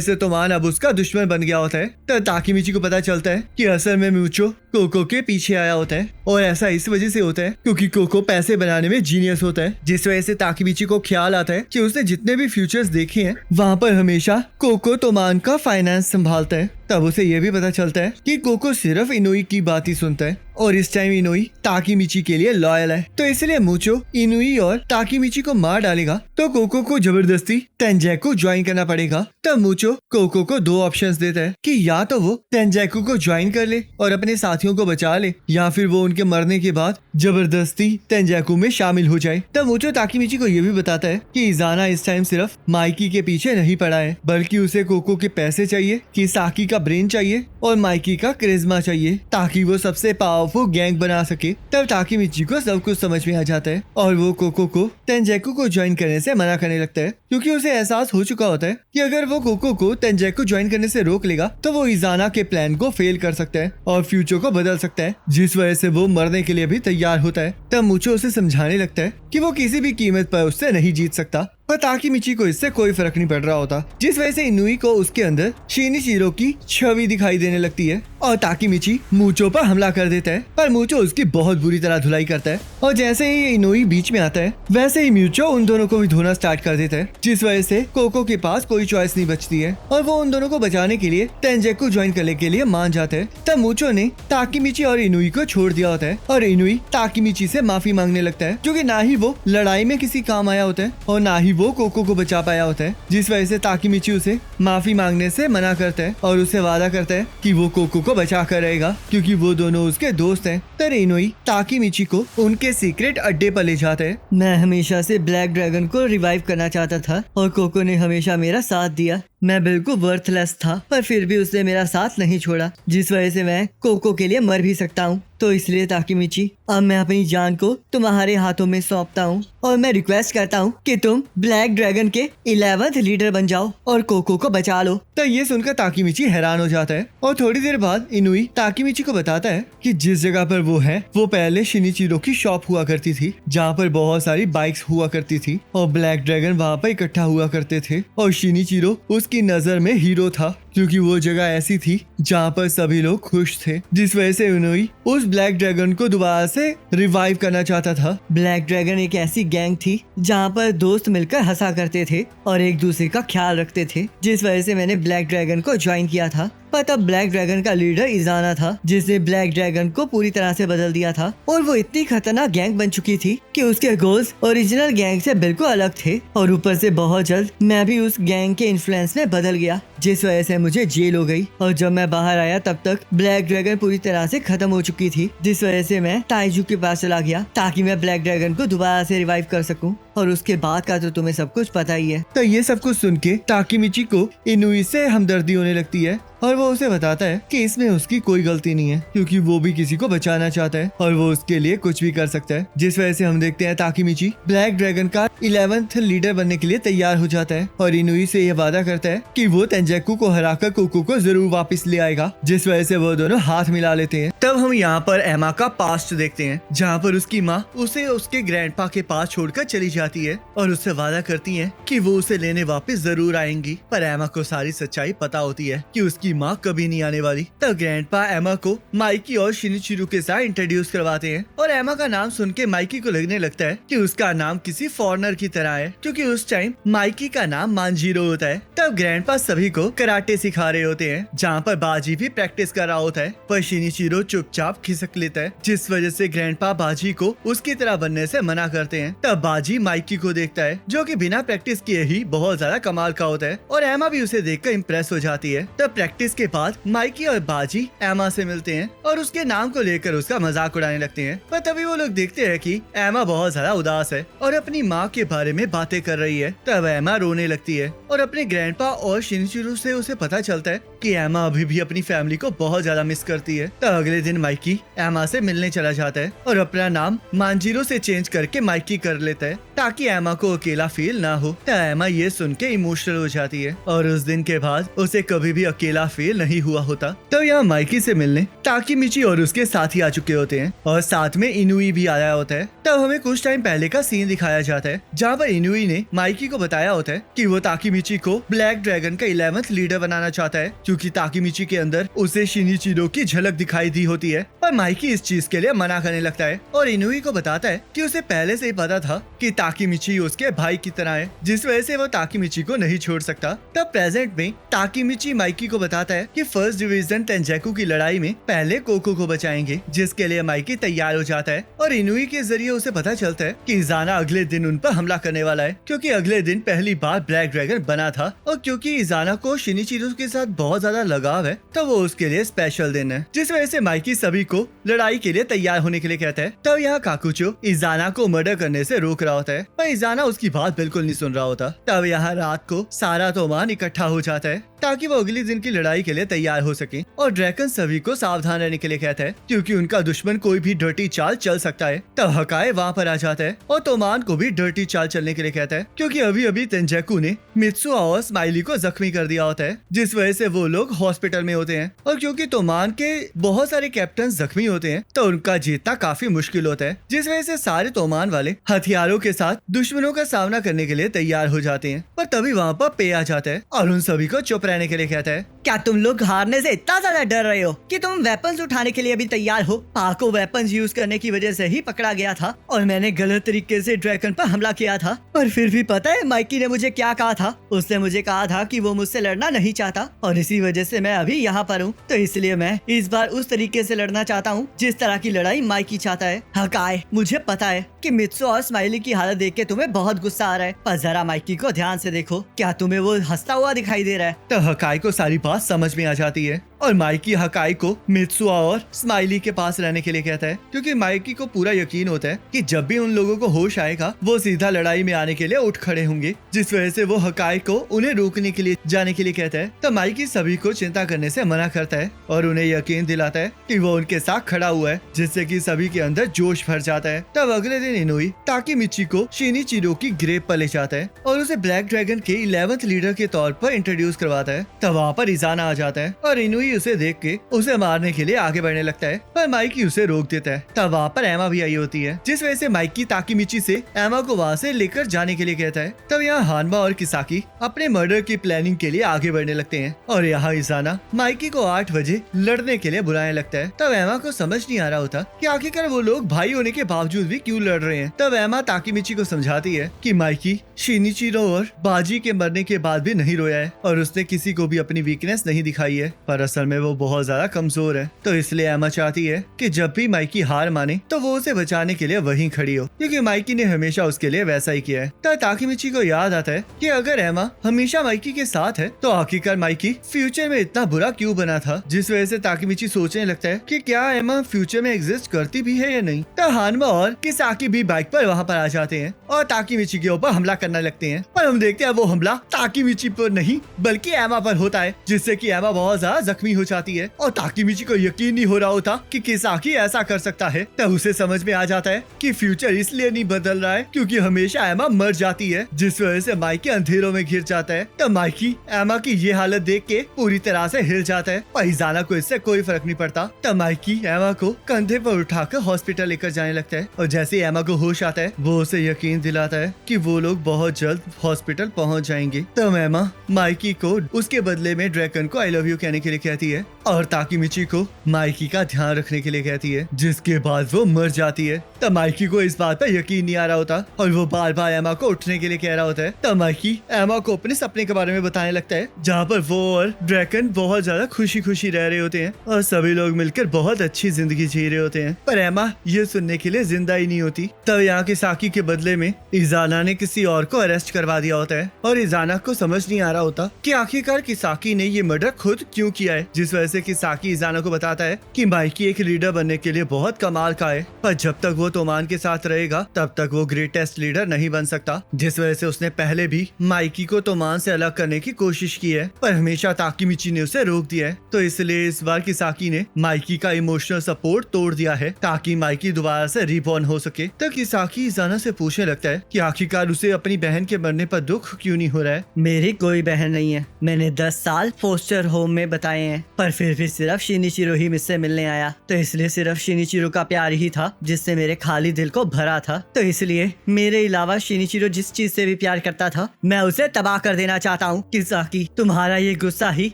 से तोमान अब उसका दुश्मन बन गया होता है। तब ताकीमिची को पता चलता है कि असल में मूचो कोको के पीछे आया होता है, और ऐसा इस वजह से होता है क्योंकि कोको पैसे बनाने में जीनियस होता है, जिस वजह से ताकीमिची को ख्याल आता है कि उसने जितने भी फ्यूचर्स देखे हैं वहाँ पर हमेशा कोको तोमान का फाइनेंस संभालता है। तब उसे यह भी पता चलता है कि कोको सिर्फ इनोई की बात ही सुनता है, और इस टाइम इनोई ताकीमिची के लिए लॉयल है, तो इसलिए मूचो इनोई और ताकीमिची को मार डालेगा तो कोको को जबरदस्ती तेंजैकू ज्वाइन करना पड़ेगा। तब मूचो कोको को दो ऑप्शंस देता है कि या तो वो तेंजैकू को ज्वाइन कर ले और अपने साथियों को बचा ले, या फिर वो उनके मरने के बाद जबरदस्ती तेंजैकू में शामिल हो जाए। तब मूचो ताकीमिची को यह भी बताता है कि इजाना इस टाइम सिर्फ माइकी के पीछे नहीं पड़ा है, बल्कि उसे कोको के पैसे चाहिए, किसाकी का ब्रेन चाहिए और माइकी का करिश्मा चाहिए, ताकि वो सबसे पावरफुल गैंग बना सके। तब ताकीमिची को सब कुछ समझ में आ जाता है और वो कोको को तेंजैकू को ज्वाइन करने से मना करने लगता है, क्योंकि उसे एहसास हो चुका होता है कि अगर वो कोको को तेंजैकू ज्वाइन करने से रोक लेगा तो वो इजाना के प्लान को फेल कर सकता है और फ्यूचर को बदल सकता है, जिस वजह से वो मरने के लिए भी तैयार होता है। तब मूचो उसे समझाने लगता है कि वो किसी भी कीमत पर उससे नहीं जीत सकता, पर ताकीमिची को इससे कोई फर्क नहीं पड़ रहा होता, जिस वजह से इनुई को उसके अंदर शिनिचिरो की छवि दिखाई देने लगती है और ताकीमिची मूचो पर हमला कर देता है, पर मूचो उसकी बहुत बुरी तरह धुलाई करता है, और जैसे ही इनुई बीच में आता है वैसे ही मूचो उन दोनों को भी धोना स्टार्ट कर देता है, जिस वजह से कोको के पास कोई चॉइस नहीं बचती है और वो उन दोनों को बचाने के लिए तेंजैकू ज्वाइन करने के लिए मान जाता है। तब मूचो ने ताकीमिची और इनुई को छोड़ दिया होता है और इनुई ताकीमिची से माफी मांगने लगता है, क्योंकि ना ही वो लड़ाई में किसी काम आया होता है और ना ही वो कोको को बचा पाया होता है, जिस वजह से ताकीमिची उसे माफी मांगने से मना करता है और उसे वादा करता है कि वो कोको को बचा कर रहेगा, क्योंकि वो दोनों उसके दोस्त हैं। तर इनुई ताकीमिची को उनके सीक्रेट अड्डे पर ले जाते हैं। मैं हमेशा से ब्लैक ड्रैगन को रिवाइव करना चाहता था और कोको ने हमेशा मेरा साथ दिया। मैं बिल्कुल वर्थलेस था, पर फिर भी उसने मेरा साथ नहीं छोड़ा, जिस वजह से मैं कोको के लिए मर भी सकता हूँ। तो इसलिए ताकीमिची, अब मैं अपनी जान को तुम्हारे हाथों में सौंपता हूँ और मैं रिक्वेस्ट करता हूँ कि तुम ब्लैक ड्रैगन के 11th लीडर बन जाओ और कोको को बचा लो। तो ये सुनकर ताकीमिची हैरान हो जाता है और थोड़ी देर बाद इनुई ताकीमिची को बताता है कि जिस जगह पर वो है वो पहले शिनिचिरो की शॉप हुआ करती थी, जहाँ पर बहुत सारी बाइक्स हुआ करती थी और ब्लैक ड्रैगन वहाँ पर इकट्ठा हुआ करते थे, और शिनिचिरो उसकी नजर में हीरो था, क्योंकि वो जगह ऐसी थी जहाँ पर सभी लोग खुश थे, जिस वजह से इनुई उस ब्लैक ड्रैगन को दोबारा से रिवाइव करना चाहता था। ब्लैक ड्रैगन एक ऐसी गैंग थी जहाँ पर दोस्त मिलकर हंसा करते थे और एक दूसरे का ख्याल रखते थे, जिस वजह से मैंने ब्लैक ड्रैगन को ज्वाइन किया था। पर तब ब्लैक ड्रैगन का लीडर इजाना था, जिसने ब्लैक ड्रैगन को पूरी तरह से बदल दिया था और वो इतनी खतरनाक गैंग बन चुकी थी कि उसके गोल्स ओरिजिनल गैंग से बिल्कुल अलग थे, और ऊपर से बहुत जल्द मैं भी उस गैंग के इन्फ्लुएंस में बदल गया, जिस वजह से मुझे जेल हो गई। और जब मैं बाहर आया तब तक ब्लैक ड्रैगन पूरी तरह से खत्म हो चुकी थी, जिस वजह से मैं ताइजू के पास चला गया ताकि मैं ब्लैक ड्रैगन को दोबारा से रिवाइव कर सकूं। और उसके बाद का तो तुम्हें सब कुछ पता ही है। तो ये सब कुछ सुन के ताकीमिची को इनुई से हमदर्दी होने लगती है और वो उसे बताता है कि इसमें उसकी कोई गलती नहीं है, क्योंकि वो भी किसी को बचाना चाहता है और वो उसके लिए कुछ भी कर सकता है, जिस वजह से हम देखते हैं ताकीमिची ब्लैक ड्रैगन का 11th लीडर बनने के लिए तैयार हो जाता है और इनुई से यह वादा करता है कि वो तेंजैकू को हराकर कोको को जरूर वापस ले आएगा, जिस वजह से वो दोनों हाथ मिला लेते हैं। तब हम यहाँ पर एमा का पास्ट देखते हैं, जहाँ पर उसकी माँ उसे उसके ग्रैंडपा के पास छोड़कर चली जाती है और उससे वादा करती है कि वो उसे लेने वापस जरूर आएंगी, पर एमा को सारी सच्चाई पता होती है कि उसकी माँ कभी नहीं आने वाली। तब ग्रैंडपा एमा को माइकी और शिनिचिरो के साथ इंट्रोड्यूस करवाते हैं और एमा का नाम सुन के माइकी को लगने लगता है कि उसका नाम किसी फॉरेनर की तरह है, क्योंकि उस टाइम माइकी का नाम मांजीरो होता है। तब ग्रैंडपा सभी को कराटे सिखा रहे होते हैं, जहाँ पर बाजी भी प्रैक्टिस कर रहा होता है, पर शिनिचिरो चुपचाप खिसक लेता है, जिस वजह से ग्रैंडपा बाजी को उसकी तरह बनने से मना करते हैं। तब बाजी माइकी को देखता है जो कि बिना प्रैक्टिस किए ही बहुत ज्यादा कमाल का होता है और एमा भी उसे देखकर इम्प्रेस हो जाती है। तब प्रैक्टिस के बाद माइकी और बाजी एमा से मिलते हैं और उसके नाम को लेकर उसका मजाक उड़ाने लगते हैं। पर तभी वो लोग देखते हैं कि एमा बहुत ज्यादा उदास है और अपनी माँ के बारे में बातें कर रही है। तब एमा रोने लगती है और अपने ग्रैंडपा और शिनिचिरो से उसे पता चलता है कि एमा अभी भी अपनी फैमिली को बहुत ज्यादा मिस करती है। तब अगले दिन माइकी एमा से मिलने चला जाता है और अपना नाम मांजीरो से चेंज करके माइकी कर लेता है ताकि एमा को अकेला फील ना हो। तब एमा ये सुन के इमोशनल हो जाती है और उस दिन के बाद उसे कभी भी अकेला फील नहीं हुआ होता। तो यहाँ माइकी से मिलने ताकीमिची और उसके साथी आ चुके होते हैं और साथ में इनुई भी आया होता है। तब हमें कुछ टाइम पहले का सीन दिखाया जाता है जहाँ पर इनुई ने माइकी को बताया होता है कि वो ताकीमिची को ब्लैक ड्रैगन का 11th लीडर बनाना चाहता है, क्योंकि ताकीमिची के अंदर उसे शिनिचिरो की झलक दिखाई दी होती है। पर माइकी इस चीज के लिए मना करने लगता है और इनुई को बताता है कि उसे पहले से ही पता था कि ताकीमिची उसके भाई की तरह है, जिस वजह से वो ताकीमिची को नहीं छोड़ सकता। तब प्रेजेंट में ताकीमिची माइकी को बताता है कि फर्स्ट डिवीजन तेंजेकु की लड़ाई में पहले कोको को बचाएंगे, जिसके लिए माइकी तैयार हो जाता है और इनुई के जरिए उसे पता चलता है कि इजाना अगले दिन उन पर हमला करने वाला है, क्योंकि अगले दिन पहली बार ब्लैक ड्रैगन बना था और क्योंकि इजाना को शिनिचिरो के साथ बहुत ज्यादा लगाव है तो वो उसके लिए स्पेशल दिन है, जिस वजह से माइकी सभी को लड़ाई के लिए तैयार होने के लिए कहता है। तब यहाँ काकुचो इजाना को मर्डर करने से रोक रहा होता है पर इजाना उसकी बात बिल्कुल नहीं सुन रहा होता। तब यहाँ रात को सारा तोमान इकट्ठा हो जाता है ताकि वो अगले दिन की लड़ाई के लिए तैयार हो सके और ड्रैगन सभी को सावधान रहने के लिए कहता है, क्योंकि उनका दुश्मन कोई भी डर्टी चाल चल सकता है। तब हकाए वहाँ पर आ जाता है और तोमान को भी डर्टी चाल चलने के लिए कहता है, क्योंकि अभी अभी तेंजेकु ने मित्सुआ और स्माइली को जख्मी कर दिया होता है, जिस वजह से वो लोग हॉस्पिटल में होते हैं और क्योंकि तोमान के बहुत सारे कैप्टन जख्मी होते हैं तो उनका जीतना काफी मुश्किल होता है, जिस वजह से सारे तोमान वाले हथियारों के साथ दुश्मनों का सामना करने के लिए तैयार हो जाते हैं। पर तभी वहाँ पर पे आ जाता है और उन सभी को चुप रहने के लिए कहता है। क्या तुम लोग हारने से इतना ज्यादा डर रहे हो कि तुम वेपन्स उठाने के लिए भी तैयार हो? पा को वेपन्स यूज करने की वजह से ही पकड़ा गया था और मैंने गलत तरीके से ड्रैगन पर हमला किया था। पर फिर भी पता है माइकी ने मुझे क्या कहा था? उसने मुझे कहा था कि वो मुझसे लड़ना नहीं चाहता और इसी वजह से मैं अभी यहाँ पर हूँ। तो इसलिए मैं इस बार उस तरीके से लड़ना चाहता हूँ जिस तरह की लड़ाई माइकी चाहता है। हकाए, मुझे पता है कि मित्सु और स्माइली की हालत देख के तुम्हें बहुत गुस्सा आ रहा है, पर जरा माइकी को ध्यान से देखो, क्या तुम्हें वो हंसता हुआ दिखाई दे रहा है? तो हकाई को सारी बात समझ में आ जाती है और माइकी हकाई को मित्सुआ और स्माइली के पास रहने के लिए कहता है, क्योंकि माइकी को पूरा यकीन होता है कि जब भी उन लोगों को होश आएगा वो सीधा लड़ाई में आने के लिए उठ खड़े होंगे, जिस वजह से वो हकाई को उन्हें रोकने के लिए जाने के लिए कहता है। तो माइकी सभी को चिंता करने से मना करता है और उन्हें यकीन दिलाता है कि वो उनके साथ खड़ा हुआ है, जिससे कि सभी के अंदर जोश भर जाता है। तब अगले दिन इनुई ताकीमिची को शिनिचिरो की ग्रेव पर ले जाता है और उसे ब्लैक ड्रैगन के 11th लीडर के तौर पर इंट्रोड्यूस करवाता है। तब वहाँ पर इजाना आ जाता है और इनुई उसे देख के उसे मारने के लिए आगे बढ़ने लगता है, पर माइकी उसे रोक देता है। तब वहाँ पर एमा भी आई होती है, जिस वजह से माइकी ताकीमिची से एमा को वहाँ से लेकर जाने के लिए कहता है। तब यहाँ हानमा और किसाकी अपने मर्डर की प्लानिंग के लिए आगे बढ़ने लगते हैं और यहाँ इजाना माइकी को 8 बजे लड़ने के लिए बुलाने लगता है। तब एमा को समझ नहीं आ रहा होता कि आखिरकार वो लोग भाई होने के बावजूद भी क्यों लड़ रहे हैं। तब एमा ताकीमिची को समझाती है कि माइकी शिनिचिरो और बाजी के मरने के बाद भी नहीं रोया है और उसने किसी को भी अपनी वीकनेस नहीं दिखाई है, पर असल में वो बहुत ज्यादा कमजोर है। तो इसलिए एमा चाहती है कि जब भी माइकी हार माने तो वो उसे बचाने के लिए वहीं खड़ी हो, क्योंकि माइकी ने हमेशा उसके लिए वैसा ही किया है। तो ताकीमिची को याद आता है कि अगर एमा हमेशा माइकी के साथ है तो आखिरकार माइकी फ्यूचर में इतना बुरा क्यों बना था, जिस वजह से ताकीमिची सोचने लगता है कि क्या एमा फ्यूचर में एग्जिस्ट करती भी है या नहीं। तो हानमा और किसाकी भी बाइक पर वहाँ पर आ जाते हैं और ताकीमिची के ऊपर हमला करने लगते हैं, पर हम देखते हैं वो हमला ताकीमिची पर नहीं बल्कि एमा पर होता है, जिससे कि एमा बहुत ज्यादा जख्मी हो जाती है और ताकीमिची को यकीन नहीं हो रहा होता कि किसाकी ऐसा कर सकता है। तब उसे समझ में आ जाता है कि फ्यूचर इसलिए नहीं बदल रहा है क्योंकि हमेशा एमा मर जाती है, जिस वजह से माइकी अंधेरों में घिर जाता है। तब माइकी एमा की ये हालत देख के पूरी तरह से हिल जाता है, पर इजाना को इससे कोई फर्क नहीं पड़ता। तब माइकी एमा को कंधे पर उठाकर हॉस्पिटल लेकर जाने लगता है और जैसे एमा को होश आता है वो उसे यकीन दिलाता है कि वो लोग बहुत जल्द हॉस्पिटल पहुंच जाएंगे। तब एमा माइकी को उसके बदले में ड्रैगन को आई लव यू कहने के लिए कहती कहती है और ताकीमिची को माइकी का ध्यान रखने के लिए कहती है, जिसके बाद वो मर जाती है। तब माइकी को इस बात पर यकीन नहीं आ रहा होता और वो बार बार एमा को उठने के लिए कह रहा होता है। तब माइकी एमा को अपने सपने के बारे में बताने लगता है, जहाँ पर वो और ड्रैकन बहुत ज्यादा खुशी खुशी रह रहे होते हैं और सभी लोग मिलकर बहुत अच्छी जिंदगी जी रहे होते हैं। पर एमा ये सुनने के लिए जिंदा ही नहीं होती। तब यहाँ के साकी के बदले में इजाना ने किसी और को अरेस्ट करवा दिया होता है और इजाना को समझ नहीं आ रहा होता कि आखिरकार किसाकी ने ये मर्डर खुद क्यों किया है। जिस वजह से किसाकी इजाना को बताता है कि माइकी एक लीडर बनने के लिए बहुत कमाल का है, पर जब तक वो तोमान के साथ रहेगा तब तक वो ग्रेटेस्ट लीडर नहीं बन सकता। जिस वजह से उसने पहले भी माइकी को तोमान से अलग करने की कोशिश की है, पर हमेशा ताकीमिची ने उसे रोक दिया है। तो इसलिए इस बार किसाकी ने माइकी का इमोशनल सपोर्ट तोड़ दिया है ताकि माइकी दोबारा से रिबॉर्न हो सके। तो किसाकी इजाना से पूछने लगता है कि आखिरकार उसे अपनी बहन के मरने पर दुख क्यों नहीं हो रहा है। मेरी कोई बहन नहीं है। मैंने 10 साल फोस्टर होम में बताए हैं, पर फिर भी सिर्फ शिनिचिरो ही मुझसे मिलने आया। तो इसलिए सिर्फ शिनिचिरो का प्यार ही था जिससे मेरे खाली दिल को भरा था। तो इसलिए मेरे अलावा शिनिचिरो जिस चीज से भी प्यार करता था मैं उसे तबाह कर देना चाहता हूँ। किसाकी, तुम्हारा ये गुस्सा ही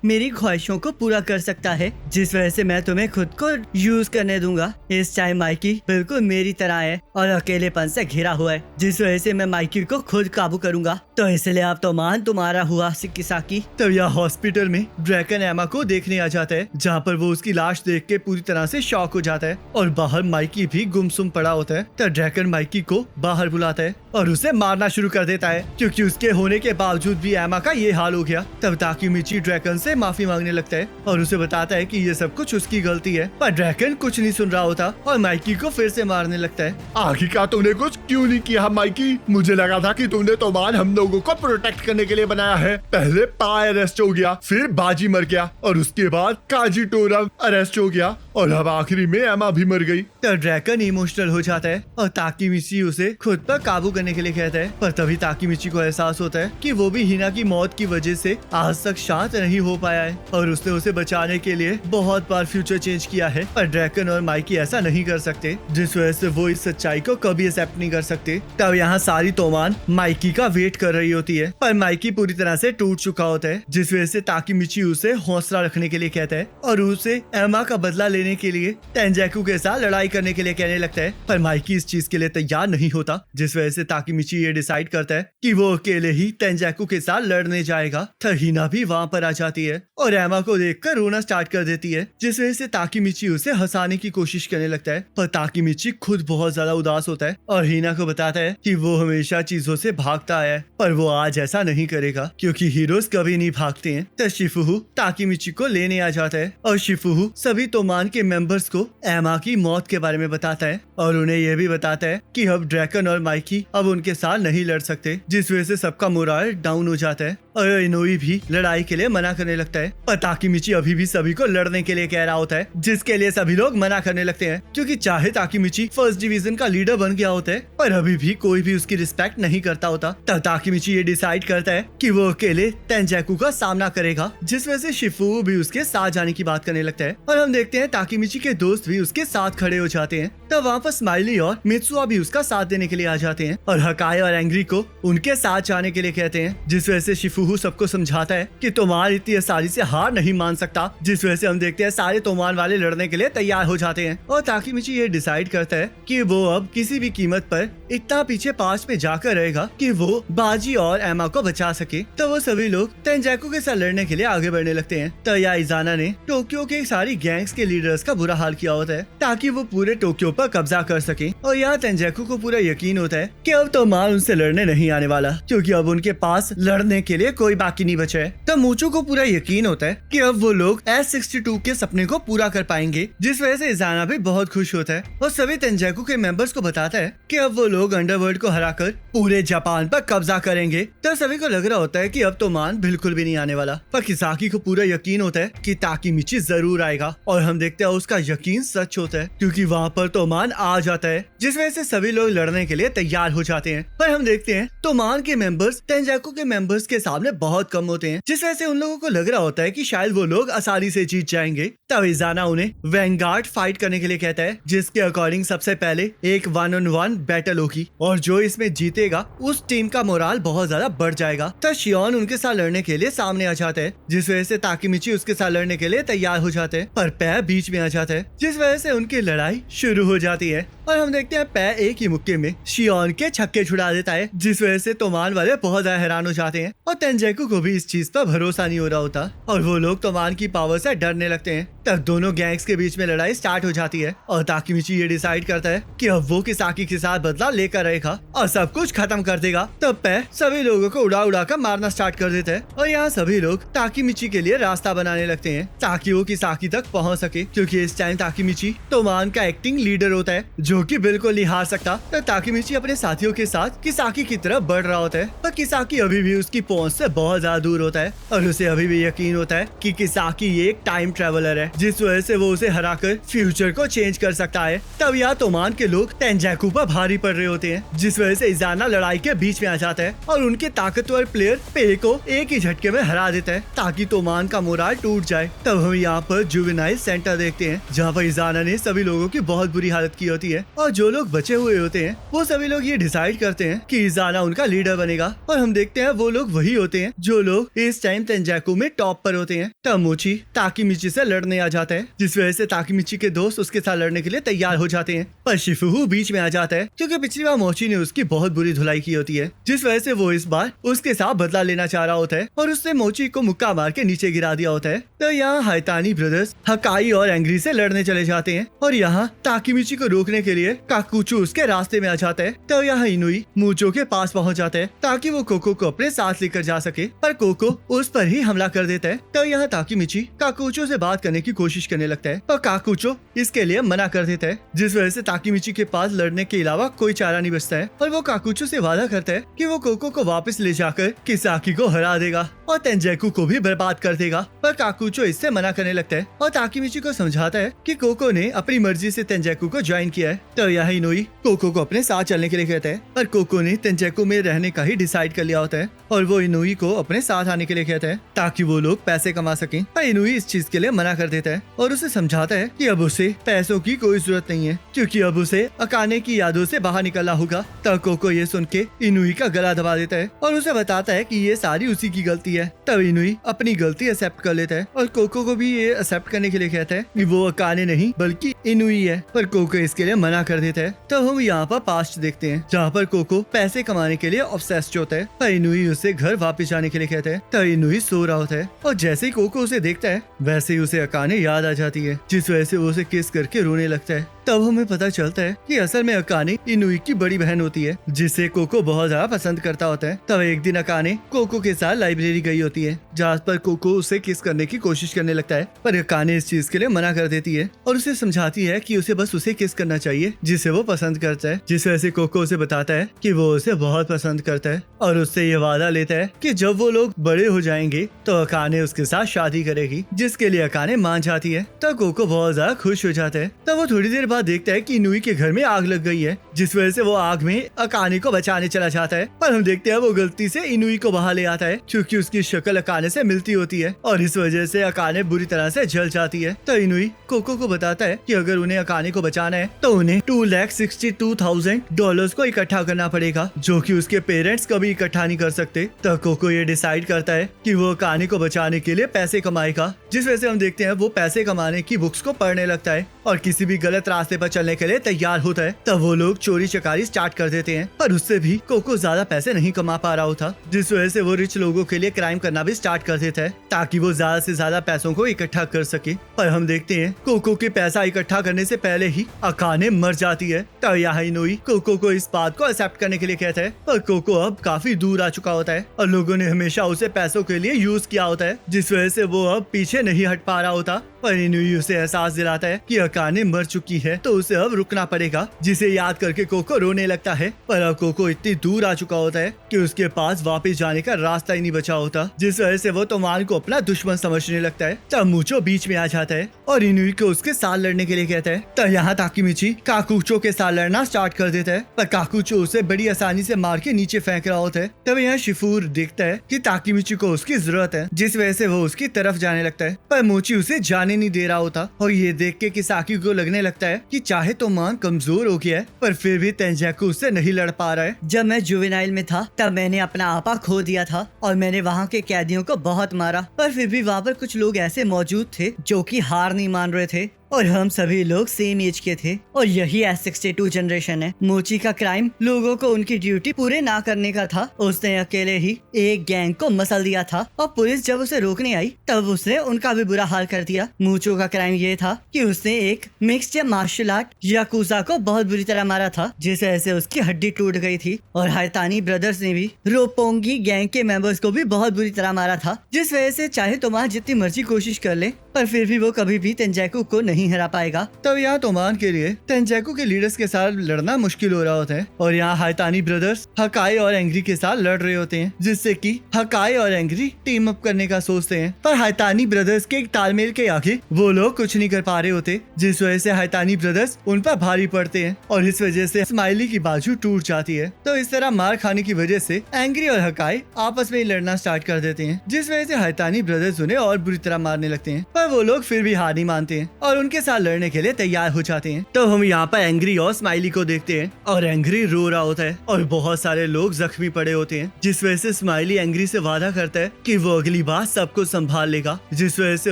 मेरी ख्वाहिशों को पूरा कर सकता है, जिस वजह से मैं तुम्हें खुद को यूज करने दूंगा। इस टाइम माइकी बिल्कुल मेरी तरह है और अकेलेपन से घिरा हुआ है, जिस वजह से मैं माइकी को खुद काबू करूंगा। तो इसलिए अब तो मान तुम्हारा हुआ किसाकी। तब यह हॉस्पिटल में ड्रैकन एमा को देखने आ जाता है, जहाँ पर वो उसकी लाश देख के पूरी तरह से शॉक हो जाता है और बाहर माइकी भी गुमसुम पड़ा होता है। तब ड्रैकन माइकी को बाहर बुलाता है और उसे मारना शुरू कर देता है, क्योंकि उसके होने के बावजूद भी एमा का ये हाल हो गया। तब ताकीमिची ड्रैकन से माफी मांगने लगता है और उसे बताता है कि ये सब कुछ उसकी गलती है, पर ड्रैकन कुछ नहीं सुन रहा होता और माइकी को फिर से मारने लगता है। आखिरकार तुमने कुछ क्यों नहीं किया माइकी? मुझे लगा था कि तुमने तोमान हम लोगों को प्रोटेक्ट करने के लिए बनाया है। पहले पाई अरेस्ट हो गया, फिर बाजी मर गया और उसके बाद काजीटोरा अरेस्ट हो गया और अब आखिरी में एमा भी मर गई। तो ड्रैकन इमोशनल हो जाता है और ताकीमिची उसे खुद पर काबू करने के लिए कहता है, पर तभी ताकीमिची को एहसास होता है कि वो भी हिना की मौत की वजह से आज तक शांत नहीं हो पाया है और उसने उसे बचाने के लिए बहुत बार फ्यूचर चेंज किया है, पर ड्रैकन और माइकी ऐसा नहीं कर सकते, जिस वजह से वो इस सच्चाई को कभी एक्सेप्ट नहीं कर सकते। तब यहाँ सारी तोमान माइकी का वेट कर रही होती है, पर माइकी पूरी तरह से टूट चुका होता है, जिस वजह से ताकीमिची उसे हौसला रखने के लिए कहता है और उसे एमा का बदला लेने के लिए टेंजैकू के साथ लड़ाई करने के लिए कहने लगता है। पर माइकी इस चीज के लिए तैयार नहीं होता, जिस वजह से ताकीमिची ये डिसाइड करता है कि वो अकेले ही टेंजैकू के साथ लड़ने जाएगा। हिना भी वहाँ पर आ जाती है और एमा को देखकर रोना स्टार्ट कर देती है, जिस वजह से ताकीमिची उसे हंसाने की कोशिश करने लगता है, पर ताकीमिची खुद बहुत ज्यादा उदास होता है और हिना को बताता है कि वो हमेशा चीजों से भागता आया है, पर वो आज ऐसा नहीं करेगा क्योंकि हीरोज कभी नहीं भागते हैं। तो शिफुहु ताकीमिची को लेने आ जाता है और शिफुहु सभी तोमान के मेंबर्स को एमा की मौत के बारे में बताता है और उन्हें यह भी बताता है कि अब ड्रैकन और माइकी अब उनके साथ नहीं लड़ सकते, जिस वजह से सबका मोराल डाउन हो जाता है और इनोई भी लड़ाई के लिए मना करने लगता है। पर ताकीमिची अभी भी सभी को लड़ने के लिए कह रहा होता है, जिसके लिए सभी लोग मना करने लगते हैं, क्योंकि चाहे ताकीमिची फर्स्ट डिवीजन का लीडर बन गया होता है, पर अभी भी कोई भी उसकी रिस्पेक्ट नहीं करता होता। तब ताकीमिची ये डिसाइड करता है कि वो अकेले टेंजैकू का सामना करेगा, जिस वजह से शिफुहु भी उसके साथ जाने की बात करने लगता है और हम देखते हैं ताकीमिची के दोस्त भी उसके साथ खड़े हो जाते हैं। तब वहाँ पर स्माइली और मित्सुआ भी उसका साथ देने के लिए आ जाते हैं और हकाई और एंग्री को उनके साथ जाने के लिए कहते हैं, जिस वजह से शिफुहु सबको समझाता है कि तोमान इतनी आसानी से हार नहीं मान सकता, जिस वजह से हम देखते हैं सारे तोमान वाले लड़ने के लिए तैयार हो जाते हैं और ताकीमिची ये डिसाइड करता है कि वो अब किसी भी कीमत पर इतना पीछे पास्ट में जाकर रहेगा कि वो बाजी और एमा को बचा सके। तो वो सभी लोग टेंजैकू के साथ लड़ने के लिए आगे बढ़ने लगते हैं। तो या इजाना ने टोक्यो के सारी गैंग्स के लीडर्स का बुरा हाल किया होता है ताकि वो पूरे टोक्यो पर कब्जा कर सके और यहाँ टेंजैकू को पूरा यकीन होता है कि अब तोमान उनसे लड़ने नहीं आने वाला, क्योंकि अब उनके पास लड़ने के लिए कोई बाकी नहीं बचा है। तो मूचो को पूरा यकीन होता है कि अब वो लोग S62 के सपने को पूरा कर पाएंगे, जिस वजह से इजाना भी बहुत खुश होता है और सभी टेंजैकू के मेंबर्स को बताता है कि अब वो लोग अंडरवर्ल्ड को हराकर पूरे जापान पर कब्जा करेंगे। तो सभी को लग रहा होता है कि अब तोमान बिल्कुल भी नहीं आने वाला, पर किसाकी को पूरा यकीन होता है कि ताकीमिची जरूर आएगा और हम देखते हैं उसका यकीन सच होता है, क्योंकि वहाँ पर तोमान आ जाता है, जिस वजह से सभी लोग लड़ने के लिए तैयार हो जाते हैं। पर हम देखते हैं तोमान के मेंबर्स टेंजैकू के मेंबर्स के सामने बहुत कम होते हैं, जिस वजह से उन लोगों को लग रहा होता है कि शायद वो लोग आसानी से जीत जाएंगे। तब इजाना उन्हें वैनगार्ड फाइट करने के लिए कहता है, जिसके अकॉर्डिंग सबसे पहले एक 1-on-1 बैटल होगी और जो इसमें जीतेगा उस टीम का मोराल बहुत ज्यादा बढ़ जाएगा। तब शियोन उनके साथ लड़ने के लिए सामने आ जाता है, जिस वजह से ताकीमिची उसके साथ लड़ने के लिए तैयार हो जाते हैं, पर पै बीच में आ जाता है, जिस वजह से उनकी लड़ाई शुरू हो जाती है और हम देखते हैं पै एक ही मुक्के में शियोन के छक्के छुड़ा देता है, जिस वजह से तोमान वाले बहुत ज्यादा हैरान हो जाते हैं और तेंजेकु को भी इस चीज पर भरोसा नहीं हो रहा होता और वो लोग तोमान की पावर से डरने लगते हैं। तब दोनों गैंग्स के बीच में लड़ाई स्टार्ट हो जाती है और ताकीमिची ये डिसाइड करता है कि अब वो किसाकी के साथ बदला लेकर रहेगा और सब कुछ खत्म कर देगा। तब पै सभी लोगों को उड़ा उड़ा कर मारना स्टार्ट कर देता है और यहाँ सभी लोग ताकीमिची के लिए रास्ता बनाने लगते हैं ताकि वो किसाकी तक पहुँच सके, क्योंकि इस टाइम ताकीमिची तोमान का एक्टिंग लीडर होता है जो कि बिल्कुल नहीं हार सकता। तो ताकीमिची अपने साथियों के साथ किसाकी की तरफ बढ़ रहा होता है पर किसाकी अभी भी उसकी पहुंच से बहुत ज्यादा दूर होता है और उसे अभी भी यकीन होता है कि किसाकी एक टाइम ट्रेवलर है, जिस वजह से वो उसे हराकर फ्यूचर को चेंज कर सकता है। तब यहाँ तोमान के लोग तेंजेकु पर भारी पड़ रहे होते हैं, जिस वजह से इजाना लड़ाई के बीच में आ जाता है और उनके ताकतवर प्लेयर पे को एक ही झटके में हरा देता है ताकि तोमान का मोराल टूट जाए। तब हम यहाँ पर जुवेनाइल सेंटर देखते हैं जहाँ पर इजाना ने सभी लोगों की बहुत बुरी हालत की होती है और जो लोग बचे हुए होते हैं वो सभी लोग ये डिसाइड करते हैं कि इजाना उनका लीडर बनेगा और हम देखते हैं वो लोग वही होते हैं जो लोग इस टाइम तेंजेकु में टॉप पर होते हैं। तब मोची ताकीमिची से लड़ने आ जाता है, जिस वजह से ताकीमिची के दोस्त उसके साथ लड़ने के लिए तैयार हो जाते हैं, पर शिफुहु बीच में आ जाता है क्योंकि पिछली बार मोची ने उसकी बहुत बुरी धुलाई की होती है, जिस वजह से वो इस बार उसके साथ बदला लेना चाह रहा होता है और उसने मोची को मुक्का मार के नीचे गिरा दिया होता है। तो यहाँ हाइतानी ब्रदर्स हकाई और एंग्री से लड़ने चले जाते हैं और यहाँ ताकीमिची को रोकने के लिए काकुचू उसके रास्ते में आ जाता है। तो यहाँ इनुई मूचो के पास पहुँच जाता है ताकि वो कोको को अपने साथ लेकर जा सके, पर कोको उस पर ही हमला कर देता है। तो यहाँ ताकीमिची काकुचो से बात करने की कोशिश करने लगता है पर काकुचो इसके लिए मना कर देता है, जिस वजह से ताकीमिची के पास लड़ने के अलावा कोई चारा नहीं बचता है और वो काकुचो से वादा करता है कि वो कोको को वापस ले जाकर किसाकी को हरा देगा और तेंजेकु को भी बर्बाद कर देगा। पर काकुचो इससे मना करने लगता है और ताकीमिची को समझाता है कि कोको ने अपनी मर्जी से तेंजेकु को ज्वाइन किया है। तो यहाँ इनुई कोको को अपने साथ चलने के लिए कहता है, पर कोको ने तेंजेकु में रहने का ही डिसाइड कर लिया होता है और वो इनुई को अपने साथ आने के लिए कहता है ताकि वो लोग पैसे कमा सकें। पर इनुई इस चीज के लिए मना कर देता है और उसे समझाता है कि अब उसे पैसों की कोई जरूरत नहीं है क्योंकि अब उसे अकाने की यादों से बाहर निकलना होगा। तब कोको ये सुन के इनुई का गला दबा देता है और उसे बताता है कि ये सारी उसी की गलती है। तब इनुई अपनी गलती एक्सेप्ट कर लेता है और कोको को भी ये एक्सेप्ट करने के लिए कहता है कि वो अकाने नहीं बल्कि इनुई है, पर कोको इसके लिए मना कर देता है। तब हम यहाँ पर पास्ट देखते हैं जहाँ पर कोको पैसे कमाने के लिए ऑब्सेस्ड होता है पर इनुई उसे घर वापस जाने के लिए कहता है। तब इनुई सो रहा होता है और जैसे ही कोको उसे देखता है वैसे ही उसे अकाने याद आ जाती है, जिस वजह से वो उसे किस करके रोने लगता है। तब हमें पता चलता है कि असल में अकाने इनुई की बड़ी बहन होती है जिसे कोको बहुत ज्यादा पसंद करता होता है। तब एक दिन अकाने कोको के साथ लाइब्रेरी गई होती है जहाँ पर कोको उसे किस करने की कोशिश करने लगता है, पर अकाने इस चीज के लिए मना कर देती है और उसे समझाती है कि उसे बस उसे किस करना चाहिए जिसे वो पसंद करता है, जिस वजह से कोको उसे बताता है कि वो उसे बहुत पसंद करता है और उससे ये वादा लेता है कि जब वो लोग बड़े हो जाएंगे तो अकाने उसके साथ शादी करेगी, जिसके लिए अकाने मान जाती है। तब कोको बहुत ज्यादा खुश हो जाता है। तब वो थोड़ी देर बाद देखता है कि इनुई के घर में आग लग गई है, जिस वजह से वो आग में अकाने को बचाने चला जाता है, पर हम देखते हैं वो गलती से इनुई को बाहर ले आता है क्योंकि उसकी शक्ल अकाने से मिलती होती है और इस वजह से अकाने बुरी तरह से जल जाती है। तो इनुई कोको को बताता है कि अगर उन्हें अकाने को बचाना है तो उन्हें $262,000 को इकट्ठा करना पड़ेगा, जो कि उसके पेरेंट्स कभी इकट्ठा नहीं कर सकते। तो कोको ये डिसाइड करता है कि वो अकाने को बचाने के लिए पैसे कमाएगा, जिस वजह से हम देखते हैं वो पैसे कमाने की बुक्स को पढ़ने लगता है और किसी भी गलत रास्ते पर चलने के लिए तैयार होता है। तब वो लोग चोरी चकारी स्टार्ट कर देते हैं, पर उससे भी कोको ज्यादा पैसे नहीं कमा पा रहा होता, जिस वजह से वो रिच लोगों के लिए क्राइम करना भी स्टार्ट कर देता है ताकि वो ज्यादा से ज्यादा पैसों को इकट्ठा कर सके। पर हम देखते हैं कोको के पैसा इकट्ठा करने से पहले ही अकाने मर जाती है। तब यहाँ इनुई कोको को इस बात को एक्सेप्ट करने के लिए कहता है, पर कोको अब काफी दूर आ चुका होता है और लोगों ने हमेशा उसे पैसों के लिए यूज किया होता है, जिस वजह से वो अब पीछे नहीं हट पा रहा होता। पर इनुई उसे एहसास दिलाता है कि हकाने मर चुकी है तो उसे अब रुकना पड़ेगा, जिसे याद करके कोको रोने लगता है। पर अब कोको इतनी दूर आ चुका होता है कि उसके पास वापस जाने का रास्ता ही नहीं बचा होता, जिस वजह से वो तोमान को अपना दुश्मन समझने लगता है। तब मूचो बीच में आ जाता है और इनुई को उसके साथ लड़ने के लिए कहता है। तब यहाँ ताकीमिची काकुचो के साथ लड़ना स्टार्ट कर देता है, पर काकुचो उसे बड़ी आसानी से मार के नीचे फेंक रहा होता है। तब यहाँ शिफूर देखता है कि ताकीमिची को उसकी जरूरत है, जिस वजह से वो उसकी तरफ जाने लगता है, पर मोची उसे जाने नहीं दे रहा होता। और ये देख के किसाकी को लगने लगता है कि चाहे तो मान कमजोर हो गया है, पर फिर भी तेंजाकू उससे नहीं लड़ पा रहा है। जब मैं जुवेनाइल में था तब मैंने अपना आपा खो दिया था और मैंने वहाँ के कैदियों को बहुत मारा, पर फिर भी वहाँ पर कुछ लोग ऐसे मौजूद थे जो कि हार नहीं मान रहे थे और हम सभी लोग सेम एज के थे और यही S62 जनरेशन है। मोची का क्राइम लोगों को उनकी ड्यूटी पूरे ना करने का था। उसने अकेले ही एक गैंग को मसल दिया था और पुलिस जब उसे रोकने आई तब उसने उनका भी बुरा हाल कर दिया। मूचो का क्राइम ये था कि उसने एक मिक्स्ड मार्शल आर्ट याकुजा को बहुत बुरी तरह मारा था, जिस वजह से उसकी हड्डी टूट गई थी। और हाइतानी ब्रदर्स ने भी रोपोंगी गैंग के मेंबर्स को भी बहुत बुरी तरह मारा था, जिस वजह से चाहे तुम्हारा जितनी मर्जी कोशिश कर ले पर फिर भी वो कभी भी तेंजाकू को नहीं हरा पाएगा। तब यहाँ तोमान के लिए तेंजाकू के लीडर्स के साथ लड़ना मुश्किल हो रहा होता है और यहाँ हाइतानी ब्रदर्स हकाई और एंग्री के साथ लड़ रहे होते हैं, जिससे कि हकाई और एंग्री टीम अप करने का सोचते हैं। पर हाइतानी ब्रदर्स के एक तालमेल के आगे वो लोग कुछ नहीं कर पा रहे होते, जिस वजह से हाइतानी ब्रदर्स उन पर भारी पड़ते हैं और इस वजह से स्माइली की बाजू टूट जाती है। तो इस तरह मार खाने की वजह से एंग्री और हकाई आपस में ही लड़ना स्टार्ट कर देते हैं, जिस वजह से हाइतानी ब्रदर्स उन्हें और बुरी तरह मारने लगते हैं। पर वो लोग फिर भी हार नहीं मानते हैं और उनके साथ लड़ने के लिए तैयार हो जाते हैं। तो हम यहाँ पर एंग्री और स्माइली को देखते हैं और एंग्री रो रहा होता है और बहुत सारे लोग जख्मी पड़े होते हैं, जिस वजह से स्माइली एंग्री से वादा करता है कि वो अगली बार सबको संभाल लेगा, जिस वजह से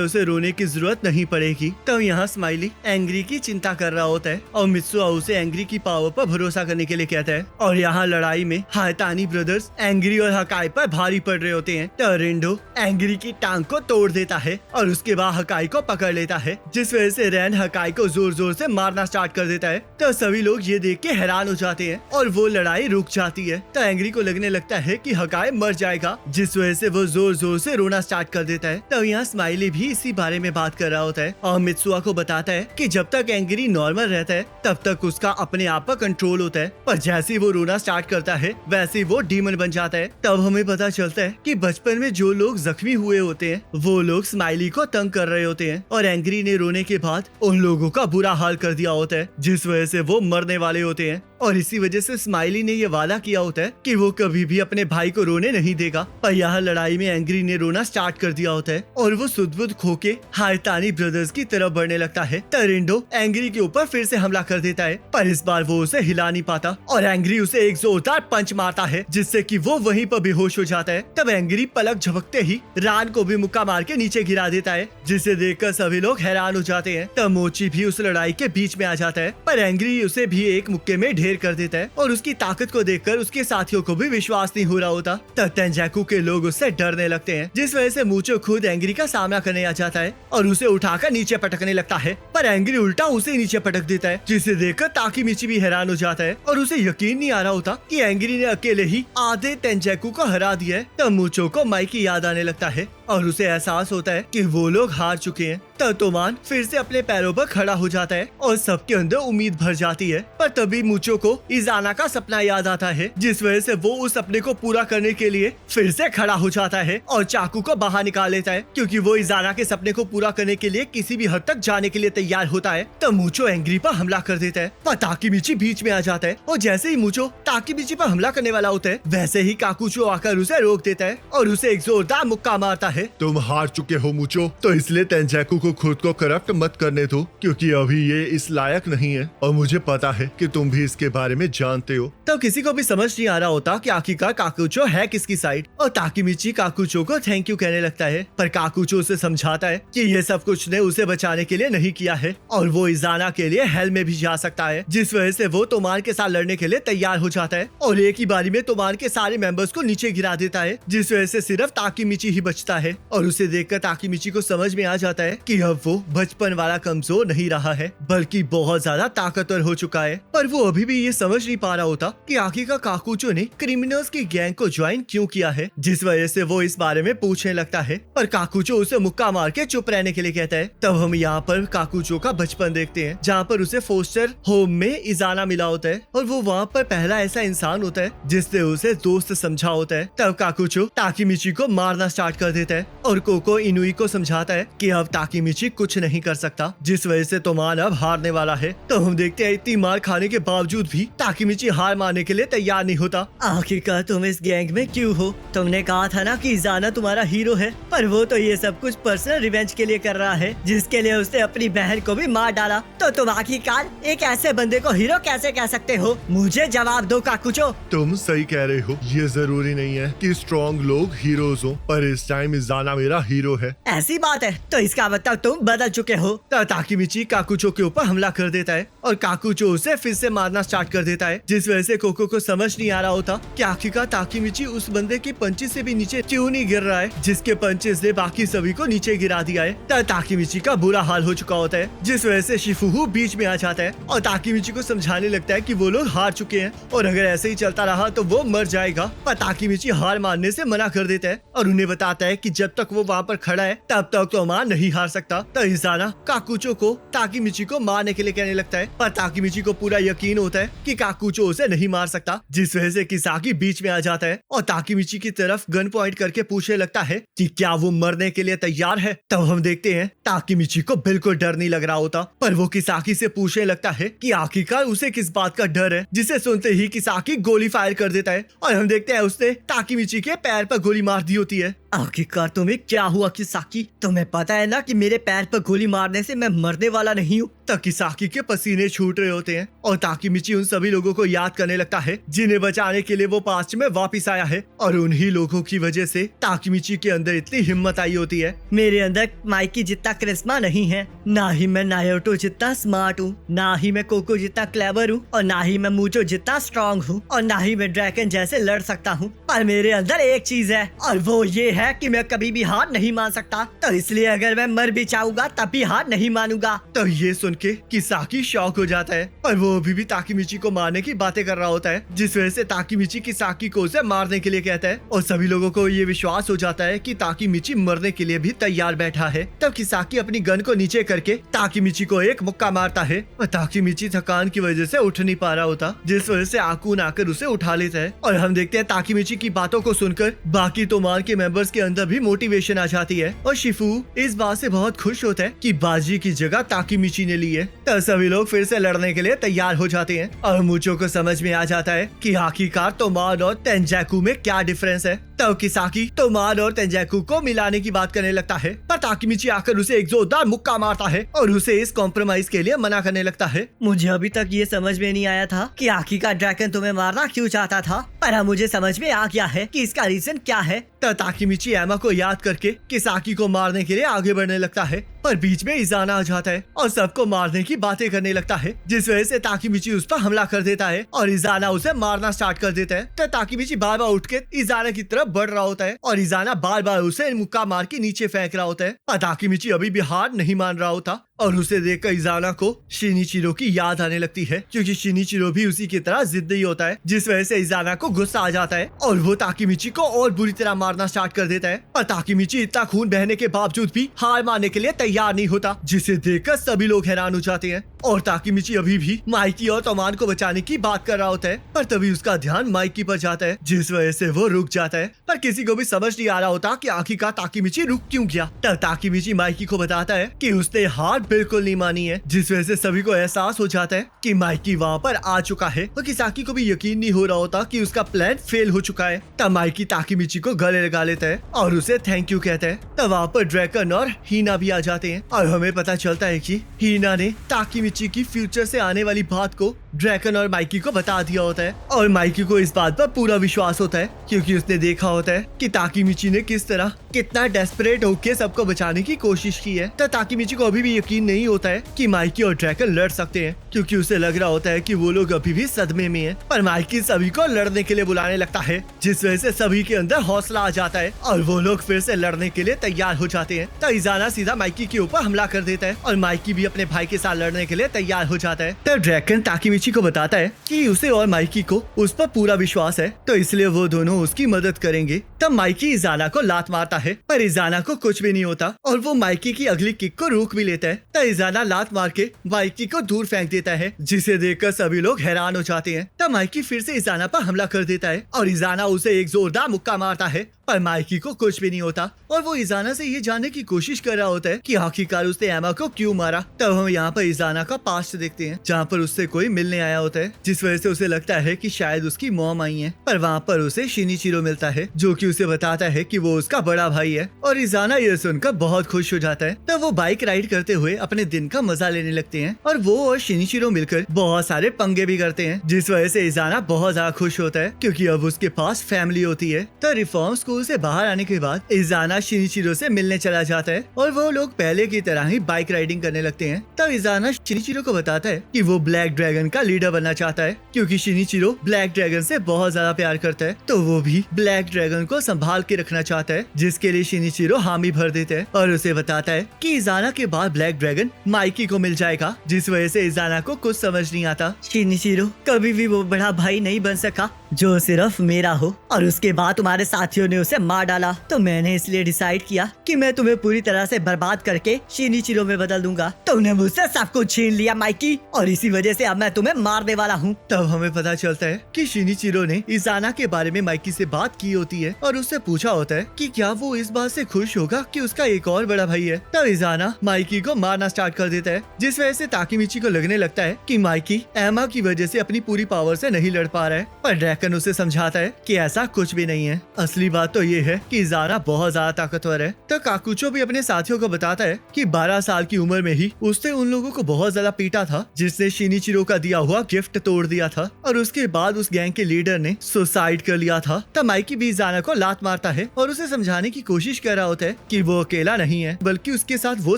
उसे रोने की जरूरत नहीं पड़ेगी। तो यहाँ स्माइली एंग्री की चिंता कर रहा होता है और मित्सुआ उसे एंग्री की पावर पर भरोसा करने के लिए कहता है। और यहाँ लड़ाई में हाइतानी ब्रदर्स एंग्री और हकाई पर भारी पड़ रहे होते हैं। तो रिंडो एंग्री की टांग को तोड़ देता है और उसके बाद हकाई को पकड़ लेता है, जिस वजह से रैन हकाई को जोर जोर से मारना स्टार्ट कर देता है। तो सभी लोग ये देख के हैरान हो जाते हैं और वो लड़ाई रुक जाती है। तो एंग्री को लगने लगता है कि हकाई मर जाएगा, जिस वजह से वो जोर जोर से रोना स्टार्ट कर देता है। तो यहाँ स्माइली भी इसी बारे में बात कर रहा होता है और मित्सुआ को बताता है कि जब तक एंग्री नॉर्मल रहता है तब तक उसका अपने आप पर कंट्रोल होता है, पर जैसे ही वो रोना स्टार्ट करता है वैसे ही वो डीमन बन जाता है। तब हमें पता चलता है कि बचपन में जो लोग जख्मी हुए होते हैं वो लोग स्माइली को तंग कर रहे होते हैं और एंग्री ने रोने के बाद उन लोगों का बुरा हाल कर दिया होता है, जिस वजह से वो मरने वाले होते हैं। और इसी वजह से स्माइली ने ये वादा किया होता है कि वो कभी भी अपने भाई को रोने नहीं देगा। पर यहाँ लड़ाई में एंग्री ने रोना स्टार्ट कर दिया होता है और वो सुध-बुध खो के हाइतानी ब्रदर्स की तरफ बढ़ने लगता है। टरिंडो एंग्री के ऊपर फिर से हमला कर देता है, पर इस बार वो उसे हिला नहीं पाता और एंग्री उसे एक जोरदार पंच मारता है, जिससे कि वो वहीं पर बेहोश हो जाता है। तब एंग्री पलक झपकते ही रान को भी मुक्का मार के नीचे गिरा देता है, जिसे देखकर सभी लोग हैरान हो जाते हैं। तब मोची भी उस लड़ाई के बीच में आ जाता है, पर एंग्री उसे भी एक मुक्के में ढेर कर देता है और उसकी ताकत को देखकर उसके साथियों को भी विश्वास नहीं हो रहा होता। तब तेंजाकू के लोग उससे डरने लगते हैं, जिस वजह से मूचो खुद एंग्री का सामना करने आ जाता है और उसे उठाकर नीचे पटकने लगता है, पर एंग्री उल्टा उसे नीचे पटक देता है, जिसे देखकर ताकीमिची भी हैरान हो जाता है और उसे यकीन नहीं आ रहा होता कि एंग्री ने अकेले ही आधे तेंजाकू को हरा दिया है। तब मूचो को माई की याद आने लगता है और उसे एहसास होता है कि वो लोग हार चुके हैं। तब तोमान फिर से अपने पैरों पर खड़ा हो जाता है और सबके अंदर उम्मीद भर जाती है। पर तभी मूचो को इजाना का सपना याद आता है, जिस वजह से वो उस सपने को पूरा करने के लिए फिर से खड़ा हो जाता है और चाकू को बाहर निकाल लेता है, क्योंकि वो इजाना के सपने को पूरा करने के लिए किसी भी हद तक जाने के लिए तैयार होता है। तब मूचो एंग्री पर हमला कर देता है, पर ताकीमिची बीच में आ जाता है और जैसे ही मूचो ताकीमिची पर हमला करने वाला होता है वैसे ही काकुचो आकर उसे रोक देता है और उसे एक जोरदार मुक्का मारता है। तुम हार चुके हो मूचो, तो इसलिए तेंजाकू को खुद को करप्ट मत करने दो, क्योंकि अभी ये इस लायक नहीं है और मुझे पता है कि तुम भी इसके बारे में जानते हो। तब किसी को भी समझ नहीं आ रहा होता कि आखिरकार काकुचो है किसकी साइड, और ताकीमिची काकुचो को थैंक यू कहने लगता है, पर काकुचो उसे समझाता है कि ये सब कुछ ने उसे बचाने के लिए नहीं किया है और वो इजाना के लिए हेल में भी जा सकता है, जिस वजह से वो तोमान के साथ लड़ने के लिए तैयार हो जाता है और एक ही बारी में तोमान के सारे मेंबर्स को नीचे गिरा देता है, जिस वजह से सिर्फ ताकीमिची ही बचता है। है और उसे देखकर ताकीमिची को समझ में आ जाता है कि अब वो बचपन वाला कमजोर नहीं रहा है बल्कि बहुत ज्यादा ताकतवर हो चुका है। पर वो अभी भी ये समझ नहीं पा रहा होता कि आखिरकार काकुचो ने क्रिमिनल्स की गैंग को ज्वाइन क्यों किया है, जिस वजह से वो इस बारे में पूछने लगता है। पर काकुचो उसे मुक्का मार के चुप रहने के लिए कहता है। तब हम यहाँ पर काकुचो का बचपन देखते हैं जहाँ पर उसे फोस्टर होम में इजाना मिला होता है और वो वहाँ पर पहला ऐसा इंसान होता है जिसने उसे दोस्त समझा होता है। तब काकुचो ताकीमिची को मारना स्टार्ट कर देता है और कोको इनुई को समझाता है कि अब ताकीमिची कुछ नहीं कर सकता, जिस वजह से तोमान अब हारने वाला है। तो हम देखते हैं इतनी मार खाने के बावजूद भी ताकीमिची हार मानने के लिए तैयार नहीं होता। आखिरकार तुम इस गैंग में क्यों हो? तुमने कहा था ना कि इजाना तुम्हारा हीरो है, पर वो तो ये सब कुछ पर्सनल रिवेंज के लिए कर रहा है जिसके लिए उसने अपनी बहन को भी मार डाला। तो तुम आखिरकार एक ऐसे बंदे को हीरो कैसे कह सकते हो? मुझे जवाब दो काकुचो। तुम सही कह रहे हो, ये जरूरी नहीं है कि स्ट्रॉन्ग लोग हीरोज हो, पर इस टाइम इजाना मेरा हीरो है। ऐसी बात है तो इसका मतलब तुम बदल चुके हो। तब ताकीमिची काकुचो के ऊपर हमला कर देता है और काकुचो उसे फिर से मारना स्टार्ट कर देता है, जिस वजह से कोको को समझ नहीं आ रहा होता कि आखिरकार ताकीमिची उस बंदे के पंचे से भी नीचे क्यों नहीं गिर रहा है जिसके पंचेस ने बाकी सभी को नीचे गिरा दिया है। तब ताकीमिची का बुरा हाल हो चुका होता है, जिस वजह से शिफुहु बीच में आ जाता है और ताकीमिची को समझाने लगता है कि वो लोग हार चुके हैं और अगर ऐसे ही चलता रहा तो वो मर जाएगा। पर ताकीमिची हार मानने से मना कर देता है और उन्हें बताता है कि जब तक वो वहाँ पर खड़ा है तब तक तो मां नहीं हार सकता। तो इजाना काकुचो को ताकीमिची को मारने के लिए कहने लगता है, पर ताकीमिची को पूरा यकीन होता है कि काकुचो उसे नहीं मार सकता, जिस वजह से किसाकी बीच में आ जाता है और ताकीमिची की तरफ गन पॉइंट करके पूछने लगता है कि क्या वो मरने के लिए तैयार है। तब हम देखते हैं ताकीमिची को बिल्कुल डर नहीं लग रहा होता, पर वो किसाकी से पूछने लगता है कि आखिरकार उसे किस बात का डर है, जिसे सुनते ही किसाकी गोली फायर कर देता है और हम देखते हैं उसने ताकीमिची के पैर पर गोली मार दी होती है। आखिरकार तुम्हें क्या हुआ किसाकी? तुम्हें पता है ना कि मेरे पैर पर गोली मारने से मैं मरने वाला नहीं हूँ। तब किसाकी के पसीने छूट रहे होते हैं और ताकीमिची उन सभी लोगों को याद करने लगता है जिन्हें बचाने के लिए वो पास्ट में वापस आया है और उन्हीं लोगों की वजह से ताकीमिची के अंदर इतनी हिम्मत आई होती है। मेरे अंदर माइकी जितना करिश्मा नहीं है, ना ही मैं नायोटो जितना स्मार्ट हूँ, ना ही मैं कोको जितना क्लेवर हूँ और ना ही मैं मूचो जितना स्ट्रॉन्ग हूँ और ना ही मैं ड्रैगन जैसे लड़ सकता हूँ। पर मेरे अंदर एक चीज है और वो ये है कि मैं कभी भी हार नहीं मान सकता, तो इसलिए अगर मैं मर भी चाहूंगा तब भी हार नहीं मानूंगा। तो ये सुन के किसाकी शॉक हो जाता है, पर वो अभी भी ताकीमिची को मारने की बातें कर रहा होता है, जिस वजह से ताकीमिची किसाकी को उसे मारने के लिए कहता है और सभी लोगों को ये विश्वास हो जाता है कि ताकीमिची मरने के लिए भी तैयार बैठा है। तब किसाकी अपनी गन को नीचे करके ताकीमिची को एक मुक्का मारता है और ताकीमिची थकान की वजह से उठ नहीं पा रहा होता, जिस वजह से आकुन आकर उसे उठा लेता है और हम देखते हैं ताकीमिची की बातों को सुनकर बाकी तोमान के मेंबर्स के अंदर भी मोटिवेशन आ जाती है और शिफू इस बात से बहुत खुश होता है कि बाजी की जगह ताकीमिची ने ली है। तब सभी लोग फिर से लड़ने के लिए तैयार हो जाते हैं और मूचो को समझ में आ जाता है कि आखिरकार तोमान और तेंजाकू में क्या डिफरेंस है। तब किसाकी तोमान और तेंजाकू को मिलाने की बात करने लगता है, पर ताकीमिची आकर उसे एक जोरदार मुक्का मारता है और उसे इस कॉम्प्रोमाइज के लिए मना करने लगता है। मुझे अभी तक ये समझ में नहीं आया था कि आखिरकार ड्रैगन तुम्हें मारना क्यों चाहता था, पर अब मुझे समझ में आ गया है कि इसका रीजन क्या है। तब ताकीमिची एमा को याद करके किसाकी को मारने के लिए आगे बढ़ने लगता है, पर बीच में इजाना आ जाता है और सबको मारने की बातें करने लगता है, जिस वजह से ताकीमिची उस पर हमला कर देता है और इजाना उसे मारना स्टार्ट कर देता है। तो ताकीमिची बार बार उठ के इजाना की तरफ बढ़ रहा होता है और इजाना बार बार उसे मुक्का मार के नीचे फेंक रहा होता है, पर ताकीमिची अभी भी हार नहीं मान रहा होता और उसे देखकर इजाना को शिनिचिरो की याद आने लगती है, क्योंकि शिनिचिरो भी उसी की तरह जिद्दी होता है, जिस वजह से इजाना को गुस्सा आ जाता है और वो ताकीमिची को और बुरी तरह मारना स्टार्ट कर देता है। पर ताकीमिची इतना खून बहने के बावजूद भी हार मानने के लिए तैयार नहीं होता, जिसे देखकर सभी लोग हैरान हो जाते हैं और ताकीमिची अभी भी माइकी और तोमान को बचाने की बात कर रहा होता है, पर तभी उसका ध्यान माइकी पर जाता है, जिस वजह से वो रुक जाता है। पर किसी को भी समझ नहीं आ रहा होता कि आखिरकार ताकीमिची रुक क्यों गया। तब ताकीमिची माइकी को बताता है कि उसने हार बिल्कुल नहीं मानी है, जिस वजह से सभी को एहसास हो जाता है कि माइकी वहाँ पर आ चुका है और किसाकी को भी यकीन नहीं हो रहा होता कि उसका प्लान फेल हो चुका है। तब माइकी ताकीमिची को गले लगा लेता है और उसे थैंक यू कहता है। तब वहाँ पर ड्रैगन और हीना भी आ जाते हैं और हमें पता चलता है कि हीना ने ताकीमिची की फ्यूचर से आने वाली बात को ड्रैकन और माइकी को बता दिया होता है और माइकी को इस बात पर पूरा विश्वास होता है क्योंकि उसने देखा होता है कि ताकीमिची ने किस तरह कितना डेस्परेट होकर सबको बचाने की कोशिश की है। तो ताकीमिची को अभी भी यकीन नहीं होता है कि माइकी और ड्रैकन लड़ सकते हैं क्योंकि उसे लग रहा होता है कि वो लोग अभी भी सदमे में हैं। पर माइकी सभी को लड़ने के लिए बुलाने लगता है जिस वजह से सभी के अंदर हौसला आ जाता है और वो लोग फिर से लड़ने के लिए तैयार हो जाते हैं। तो इजाना सीधा माइकी के ऊपर हमला कर देता है और माइकी भी अपने भाई के साथ लड़ने के लिए तैयार हो जाता है। तो ड्रैकन ताकीमिची को बताता है कि उसे और माइकी को उस पर पूरा विश्वास है तो इसलिए वो दोनों उसकी मदद करेंगे। तब माइकी इजाना को लात मारता है पर इजाना को कुछ भी नहीं होता और वो माइकी की अगली किक को रोक भी लेता है। तो इजाना लात मार के माइकी को दूर फेंक देता है जिसे देखकर सभी लोग हैरान हो जाते हैं। तब माइकी फिर से इजाना पर हमला कर देता है और इजाना उसे एक जोरदार मुक्का मारता है पर माइकी को कुछ भी नहीं होता और वो इजाना से ये जानने की कोशिश कर रहा होता है कि आखिरकार उसने एमा को क्यों मारा। तब हम यहाँ पर इजाना का पास्ट देखते हैं जहाँ पर उससे कोई मिलने आया होता है जिस वजह से उसे लगता है कि शायद उसकी मॉम आई है। पर वहाँ पर उसे शिनिचिरो मिलता है जो कि उसे बताता है कि वो उसका बड़ा भाई है और इजाना ये सुनकर बहुत खुश हो जाता है। तब वो बाइक राइड करते हुए अपने दिन का मजा लेने लगते हैं और वो और शिनिचिरो मिलकर बहुत सारे पंगे भी करते हैं जिस वजह से इजाना बहुत ज्यादा खुश होता है क्योंकि अब उसके पास फैमिली होती है। तो रिफॉर्म स्कूल से बाहर आने के बाद इजाना शिनिचिरो से मिलने चला जाता है और वो लोग पहले की तरह ही बाइक राइडिंग करने लगते हैं। तब इजाना शिनिचिरो को बताता है कि वो ब्लैक ड्रैगन का लीडर बनना चाहता है क्योंकि शिनिचिरो ब्लैक ड्रैगन से बहुत ज्यादा प्यार करता है तो वो भी ब्लैक ड्रैगन को संभाल के रखना चाहता है जिसके लिए शिनिचिरो हामी भर देता है और उसे बताता है कि इजाना के बाद ब्लैक ड्रैगन माइकी को मिल जाएगा जिस वजह से इजाना को कुछ समझ नहीं आता। शिनिचिरो कभी भी वो बड़ा भाई नहीं बन सका जो सिर्फ मेरा हो और उसके बाद तुम्हारे साथियों ने उसे मार डाला तो मैंने इसलिए डिसाइड किया कि मैं तुम्हें पूरी तरह से बर्बाद करके शिनिचिरो में बदल दूंगा। तुमने मुझसे सब कुछ छीन लिया माइकी और इसी वजह से अब मैं तुम्हें मारने वाला हूँ। तब हमें पता चलता है कि शिनिचिरो ने इजाना के बारे में माइकी से बात की होती है और उससे पूछा होता है कि क्या वो इस बात से खुश होगा कि उसका एक और बड़ा भाई है। तब इजाना माइकी को मारना स्टार्ट कर देता है जिस वजह से ताकीमिची को लगने लगता है कि माइकी एमा की वजह से अपनी पूरी पावर से नहीं लड़ पा रहा है। पर ड्रैकन उसे समझाता है कि ऐसा कुछ भी नहीं है, असली बात तो ये है कि इजाना बहुत ज्यादा ताकतवर है। तो काकुचो भी अपने साथियों को बताता है कि 12 साल की उम्र में ही उसने उन लोगों को बहुत ज्यादा पीटा था जिसने शिनिचिरो का दिया हुआ गिफ्ट तोड़ दिया था और उसके बाद उस गैंग के लीडर ने सुसाइड कर लिया था। तब माइकी भी इजाना को लात मारता है और उसे समझाने की कोशिश कर रहा होता है कि वो अकेला नहीं है बल्कि उसके साथ वो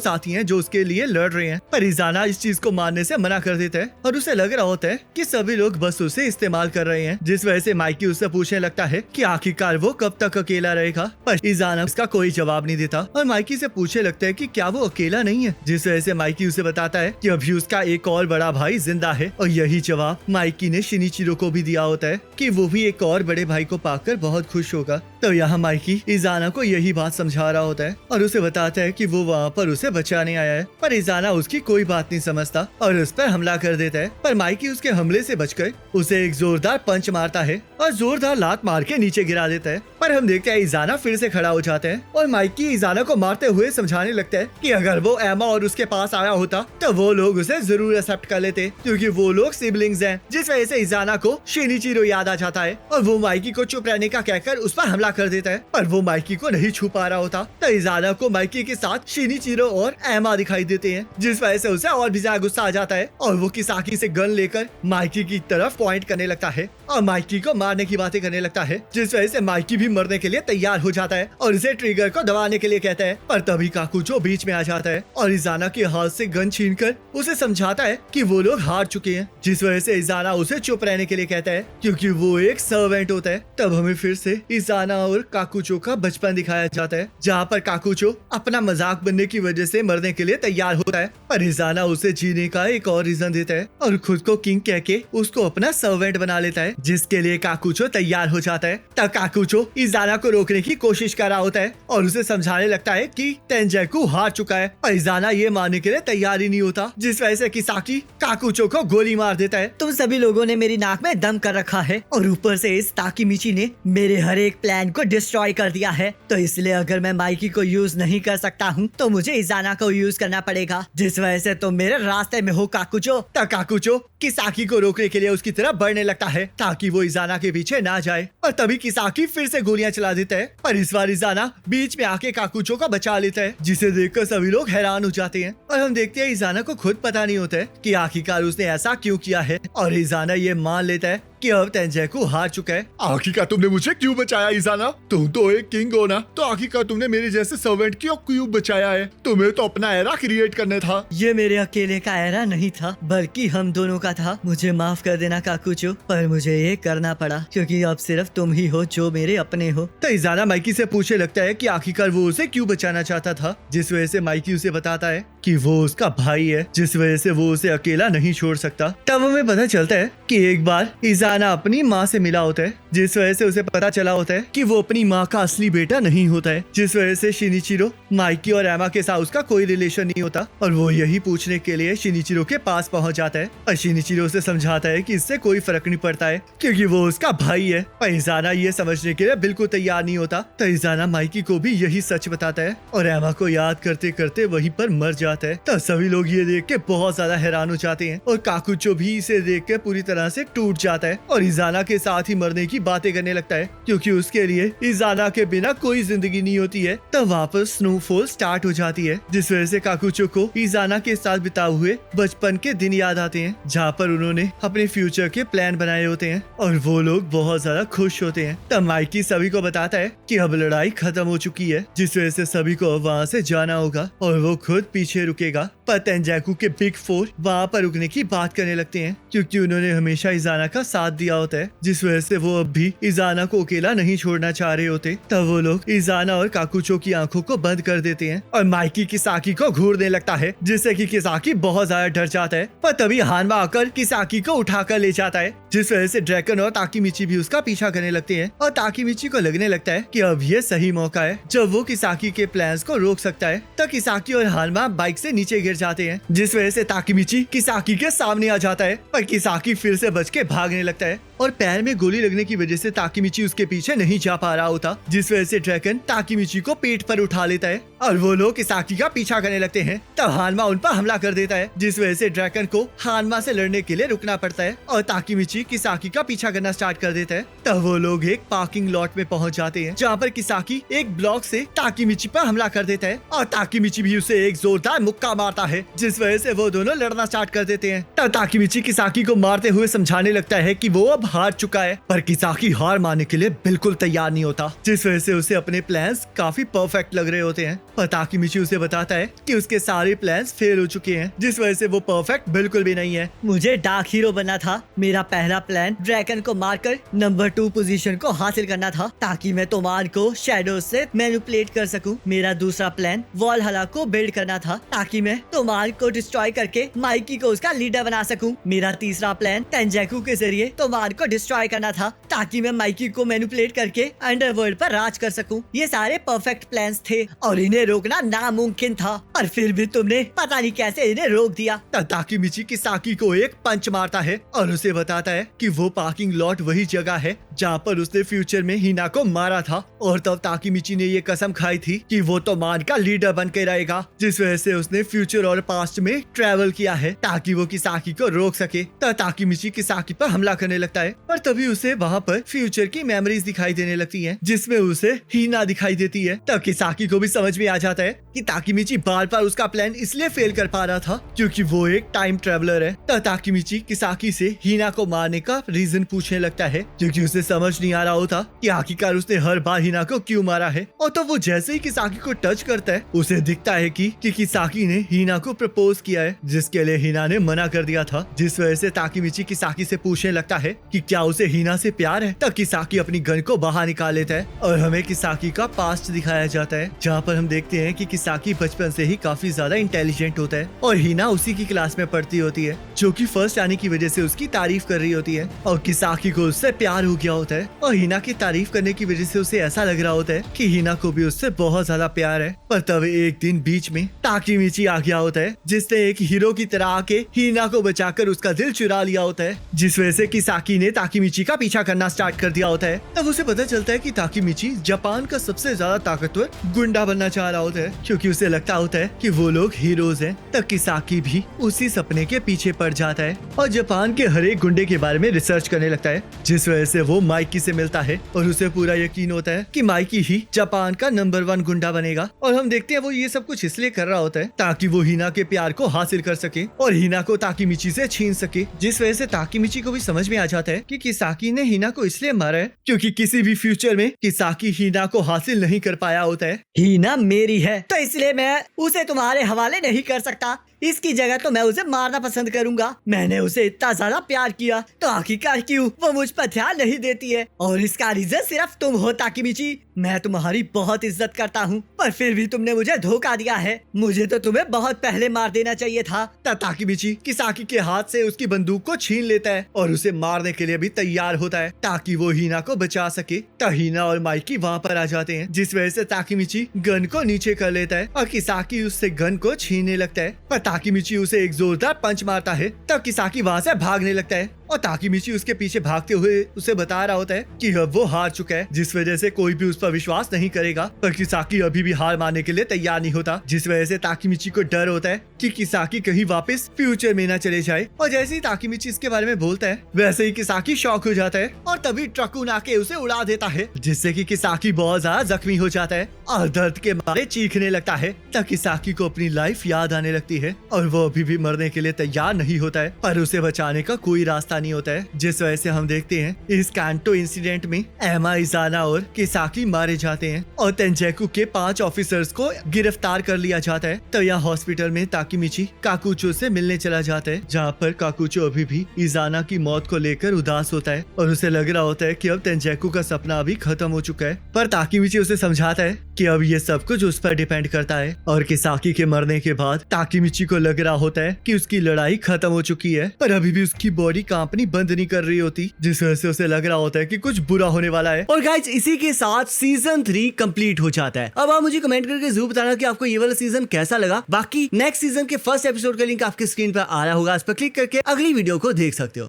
साथी हैं जो उसके लिए लड़ रहे हैं। पर इजाना इस चीज को मानने से मना कर देता है और उसे लग रहा होता है कि सभी लोग बस उसे इस्तेमाल कर रहे हैं जिस वजह से माइकी उससे पूछने लगता है कि आखिरकार वो कब तक अकेला रहेगा। पर इजाना इसका कोई जवाब नहीं देता और माइकी से पूछने लगता है कि क्या वो अकेला नहीं है जिस वजह से माइकी उसे बताता है कि अभी उसका एक और बड़ा भाई जिंदा है और यही जवाब माइकी ने शिनिचिरो को भी दिया होता है कि वो भी एक और बड़े भाई को पाकर बहुत खुश होगा। तो यहाँ माइकी इजाना को यही बात समझा रहा होता है और उसे बताता है कि वो वहाँ पर उसे बचाने आया है। पर इजाना उसकी कोई बात नहीं समझता और उस पर हमला कर देता है। पर माइकी उसके हमले से बचकर उसे एक जोरदार पंच मारता है और जोरदार लात मार के नीचे गिरा देता है। पर हम देखते हैं इजाना फिर से खड़ा हो जाता है और माइकी इजाना को मारते हुए समझाने लगता है कि अगर वो एमा और उसके पास आया होता तो वो लोग उसे जरूर एक्सेप्ट कर लेते क्योंकि वो लोग सिबलिंग्स हैं। जिस वजह से इजाना को शिनिचिरो याद आ जाता है और वो माइकी को चुप रहने का कहकर उस पर हमला कर देता है। पर वो माइकी को नहीं छू पा रहा होता तो इजाना को माइकी के साथ शिनिचिरो और एमा दिखाई देते हैं जिस वजह से उसे और भी ज्यादा गुस्सा आ जाता है और वो किसाकी से गन लेकर माइकी की तरफ पॉइंट करने लगता है और माइकी को मारने की बातें करने लगता है जिस वजह से माइकी भी मरने के लिए तैयार हो जाता है और इसे ट्रिगर को दबाने के लिए कहता है। पर तभी काकुचो बीच में आ जाता है और इजाना के हाथ से गन छीनकर उसे समझाता है कि वो लोग हार चुके हैं जिस वजह से इजाना उसे चुप रहने के लिए कहता है क्योंकि वो एक सर्वेंट होता है। तब हमें फिर से इजाना और काकुचो का बचपन दिखाया जाता है जहाँ पर काकुचो अपना मजाक बनने की वजह से मरने के लिए तैयार होता है पर इजाना उसे जीने का एक और रीजन देता है और खुद को किंग कह के उसको अपना सर्वेंट बना लेता है जिसके लिए काकुचो तैयार हो जाता है। तब काकुचो इजाना को रोकने की कोशिश कर रहा होता है और उसे समझाने लगता है कि तेंजैकू हार चुका है पर इजाना ये मानने के लिए तैयार ही नहीं होता जिस वजह से किसाकी काकुचो को गोली मार देता है। तुम सभी लोगों ने मेरी नाक में दम कर रखा है और ऊपर से इस ताकीमिची ने मेरे हर एक प्लान प्लान को डिस्ट्रॉय कर दिया है, तो इसलिए अगर मैं माइकी को यूज नहीं कर सकता हूँ तो मुझे इजाना को यूज करना पड़ेगा, जिस वजह से तुम मेरे रास्ते में हो काकुचो। काकुचो किसाकी को रोकने के लिए उसकी तरफ बढ़ने लगता है ताकि वो इजाना के पीछे ना जाए, और तभी किसाकी फिर से गोलियां चला देता है, पर इस बार इजाना बीच में आके काकुचो को बचा लेता है, जिसे देखकर सभी लोग हैरान हो जाते हैं। और हम देखते हैं इजाना को खुद पता नहीं होता है कि आखिरकार उसने ऐसा क्यों किया है, और इजाना ये मान लेता है कि अब तेंजेकू हार चुका है। आखिरकार तुमने मुझे क्यों बचाया इजाना? तुम तो एक किंग हो ना, तो आखिरकार तुमने मेरे जैसे सर्वेंट क्यों बचाया है? तुम्हें तो अपना एरा क्रिएट करना था। ये मेरे अकेले का एरा नहीं था, बल्कि हम दोनों का था। मुझे माफ कर देना काकुचो, पर मुझे ये करना पड़ा क्योंकि अब सिर्फ तुम ही हो जो मेरे अपने हो। तो इजाना माइकी से पूछने लगता है कि आखिरकार वो उसे क्यों बचाना चाहता था, जिस वजह से माइकी उसे बताता है कि वो उसका भाई है, जिस वजह से वो उसे अकेला नहीं छोड़ सकता। तब हमें पता चलता है कि एक बार इजाना अपनी माँ से मिला होता है, जिस वजह से उसे पता चला होता है कि वो अपनी माँ का असली बेटा नहीं होता है, जिस वजह से शिनिचिरो, माइकी और एमा के साथ उसका कोई रिलेशन नहीं होता, और वो यही पूछने के लिए शिनिचिरो के पास पहुँच जाता है, और शिनिचिरो उसे समझाता है कि इससे कोई फर्क नहीं पड़ता है क्योंकि वो उसका भाई है। पर इजाना ये समझने के लिए बिल्कुल तैयार नहीं होता, तो इजाना माइकी को भी यही सच बताता है, और एमा को याद करते करते वहीं पर मर जाता है। तब सभी लोग ये देख के बहुत ज्यादा हैरान हो जाते हैं, और काकुचो भी इसे देख के पूरी तरह से टूट जाता है, और इजाना के साथ ही मरने की बातें करने लगता है, क्योंकि उसके लिए इजाना के बिना कोई जिंदगी नहीं होती है। तब वापस स्नोफॉल स्टार्ट हो जाती है, जिस वजह से काकुचो को इजाना के साथ बिताए हुए बचपन के दिन याद आते हैं, जहाँ पर उन्होंने अपने फ्यूचर के प्लान बनाए होते हैं, और वो लोग बहुत ज्यादा खुश होते हैं। तब माइकी सभी को बताता है कि अब लड़ाई खत्म हो चुकी है, जिस वजह से सभी को अब वहाँ से जाना होगा, और वो खुद पीछे रुकेगा। पर तेंजेकू के बिग फोर वहाँ पर रुकने की बात करने लगते हैं, क्योंकि उन्होंने हमेशा इजाना का साथ दिया होता है, जिस वजह से वो अब भी इजाना को अकेला नहीं छोड़ना चाह रहे होते। तब वो लोग इजाना और काकुचो की आंखों को बंद कर देते हैं, और माइकी किसाकी को घूरने लगता है, जिससे कि किसाकी बहुत ज्यादा डर जाता है। पर तभी हानवा आकर किसाकी को उठाकर ले जाता है, जिस वजह से ड्रैगन और ताकीमिची भी उसका पीछा करने लगते हैं, और ताकीमिची को लगने लगता है कि अब ये सही मौका है जब वो किसाकी के प्लान्स को रोक सकता है। तब किसाकी और हानवा बाइक से नीचे गिर जाते हैं, जिस वजह से ताकीमिची किसाकी के सामने आ जाता है, पर किसाकी फिर से बच के भागने लगता है, और पैर में गोली लगने की वजह से ताकीमिची उसके पीछे नहीं जा पा रहा होता, जिस वजह से ड्रैगन ताकीमिची को पेट पर उठा लेता है, और वो लोग किसाकी का पीछा करने लगते हैं। तब हानवा उन पर हमला कर देता है, जिस वजह से ड्रैगन को हानवा से लड़ने के लिए रुकना पड़ता है, और ताकीमिची किसाकी का पीछा करना स्टार्ट कर देता है। तब वो लोग एक पार्किंग लॉट में पहुंच जाते हैं, जहाँ पर किसाकी एक ब्लॉक से ताकीमिची पर हमला कर देता है, और ताकीमिची भी उसे एक जोरदार मुक्का मारता है, जिस वजह से वो दोनों लड़ना स्टार्ट कर देते हैं। तब ताकीमिची किसाकी को मारते हुए समझाने लगता है कि वो अब हार चुका है, पर किसाकी हार मानने के लिए बिल्कुल तैयार नहीं होता, जिस वजह से उसे अपने प्लान्स काफी परफेक्ट लग रहे होते हैं। पर ताकीमिची उसे बताता है कि उसके सारे प्लान्स फेल हो चुके हैं, जिस वजह से वो परफेक्ट बिल्कुल भी नहीं है। मुझे डार्क हीरो बनना था। मेरा पहला प्लान ड्रैगन को मारकर नंबर 2 पोजीशन को हासिल करना था, ताकि मैं तोमार को शैडो से मैनिपुलेट कर सकूं। मेरा दूसरा प्लान वॉलहला को बिल्ड करना था, ताकि मैं तोमार को डिस्ट्रॉय करके माइकी को उसका लीडर बना सकूं। मेरा तीसरा प्लान तेंजेकू के जरिए तोमार को डिस्ट्रॉय करना था, ताकि मैं माइकी को मैनिपुलेट करके अंडरवर्ल्ड पर राज कर सकूं। ये सारे परफेक्ट प्लान्स थे, और इन्हें रोकना नामुमकिन था, और फिर भी तुमने पता नहीं कैसे इन्हें रोक दिया। तब ताकीमिची किसाकी को एक पंच मारता है, और उसे बताता है कि वो पार्किंग लॉट वही जगह है जहाँ पर उसने फ्यूचर में हिना को मारा था, और तब ताकीमिची ने ये कसम खाई थी कि वो तोमान का लीडर बन के रहेगा, जिस वजह से उसने फ्यूचर और पास्ट में ट्रेवल किया है ताकि वो किसाकी को रोक सके। तब ताकीमिची किसाकी पर हमला करने लगता है, पर तभी उसे वहाँ पर फ्यूचर की मेमोरीज दिखाई देने लगती हैं, जिसमें उसे हिना दिखाई देती है। तब किसाकी को भी समझ में आ जाता है कि ताकीमिची बार बार उसका प्लान इसलिए फेल कर पा रहा था क्योंकि वो एक टाइम ट्रेवलर है। तब ताकीमिची किसाकी से हिना को मारने का रीजन पूछने लगता है, क्योंकि उसे समझ नहीं आ रहा होता कि आखिरकार उसने हर बार हिना को क्यों मारा है। और तो वो जैसे ही किसाकी को टच करता है, उसे दिखता है कि किसाकी ने हिना को प्रपोज किया है, जिसके लिए हिना ने मना कर दिया था, जिस वजह से ताकीमिची किसाकी से पूछने लगता है कि क्या उसे हिना से प्यार है। तब किसाकी अपनी गन को बाहर निकाल लेता है, और हमें किसाकी का पास्ट दिखाया जाता है, जहाँ पर हम देखते हैं कि किसाकी बचपन से ही काफी ज्यादा इंटेलिजेंट होता है, और हिना उसी की क्लास में पढ़ती होती है, जो कि फर्स्ट आने की वजह से उसकी तारीफ कर रही होती है, और किसाकी को उससे प्यार हो गया होता है और हिना की तारीफ करने की वजह से उसे ऐसा लग रहा होता है कि हिना को भी उससे बहुत ज्यादा प्यार है। पर तब एक दिन बीच में ताकीमिची आ गया होता है, जिसने एक हीरो की तरह आके हिना को बचाकर उसका दिल चुरा लिया होता है, जिस वजह से किसाकी ने ताकीमिची का पीछा करना स्टार्ट कर दिया होता है। तब उसे पता चलता है कि ताकीमिची जापान का सबसे ज्यादा ताकतवर गुंडा बनना चाह रहा होता है, क्योंकि उसे लगता होता है कि वो लोग हीरोज हैं। तब किसाकी भी उसी सपने के पीछे पड़ जाता है और जापान के हर एक गुंडे के बारे में रिसर्च करने लगता है, जिस वजह से वो माइकी से मिलता है और उसे पूरा यकीन होता है कि माइकी ही जापान का नंबर 1 गुंडा बनेगा। और हम देखते हैं वो ये सब कुछ इसलिए कर रहा होता है ताकि वो हिना के प्यार को हासिल कर सके और हिना को ताकीमिची से छीन सके, जिस वजह से ताकीमिची को भी समझ में आ जाता है कि किसाकी ने हिना को इसलिए मारा है क्योंकि किसी भी फ्यूचर में किसाकी हिना को हासिल नहीं कर पाया होता है। हीना मेरी है तो इसलिए मैं उसे तुम्हारे हवाले नहीं कर सकता। इसकी जगह तो मैं उसे मारना पसंद करूंगा। मैंने उसे इतना ज्यादा प्यार किया तो आखिरकार क्यों वो मुझ पर ध्यान नहीं देती है, और इसका रीजन सिर्फ तुम हो ताकीमिची। मैं तुम्हारी बहुत इज्जत करता हूँ पर फिर भी तुमने मुझे धोखा दिया है। मुझे तो तुम्हें बहुत पहले मार देना चाहिए था। ताकीमिची किसाकी के हाथ से उसकी बंदूक को छीन लेता है और उसे मारने के लिए भी तैयार होता है ताकि वो हिना को बचा सके। तो हिना और माइकी वहाँ पर आ जाते हैं, जिस वजह से ताकीमिची गन को नीचे कर लेता है और किसाकी उससे गन को छीनने लगता है। पर ताकीमिची उसे एक जोरदार पंच मारता है, तब किसाकी वहाँ से भागने लगता है और ताकीमिची उसके पीछे भागते हुए उसे बता रहा होता है कि अब वो हार चुका है, जिस वजह से कोई भी उस पर विश्वास नहीं करेगा। पर किसाकी अभी भी हार मानने के लिए तैयार नहीं होता, जिस वजह से ताकीमिची को डर होता है कि किसाकी कहीं वापस फ्यूचर में न चले जाए। और जैसे ही ताकीमिची इसके बारे में बोलता है वैसे ही किसाकी शॉक हो जाता है और तभी ट्रकून आके उसे उड़ा देता है, जिससे कि किसाकी बहुत ज्यादा जख्मी हो जाता है और दर्द के मारे चीखने लगता है। तब किसाकी को अपनी लाइफ याद आने लगती है और वो अभी भी मरने के लिए तैयार नहीं होता है, पर उसे बचाने का कोई रास्ता नहीं होता है, जिस वजह से हम देखते हैं इस कांटो इंसिडेंट में एमा, इजाना और किसाकी मारे जाते हैं और तेंजेकु के 5 ऑफिसर्स को गिरफ्तार कर लिया जाता है। तो यहाँ हॉस्पिटल में ताकीमिची काकुचो से मिलने चला जाता है, जहाँ पर काकुचो अभी भी इजाना की मौत को लेकर उदास होता है और उसे लग रहा होता है कि अब तेंजेकु का सपना अभी खत्म हो चुका है। पर ताकीमिची उसे समझाता है कि अब ये सब कुछ उस पर डिपेंड करता है और किसाकी के मरने के बाद ताकीमिची को लग रहा होता है कि उसकी लड़ाई खत्म हो चुकी है, पर अभी भी उसकी बॉडी कांपनी बंद नहीं कर रही होती, जिस वजह से उसे लग रहा होता है कि कुछ बुरा होने वाला है। और गाइस इसी के साथ सीजन 3 कंप्लीट हो जाता है। अब आप मुझे कमेंट करके जरूर बताना कि आपको ये वाला सीजन कैसा लगा। बाकी नेक्स्ट सीजन के फर्स्ट एपिसोड का लिंक आपके स्क्रीन पर आ रहा होगा, इस पर क्लिक करके अगली वीडियो को देख सकते हो।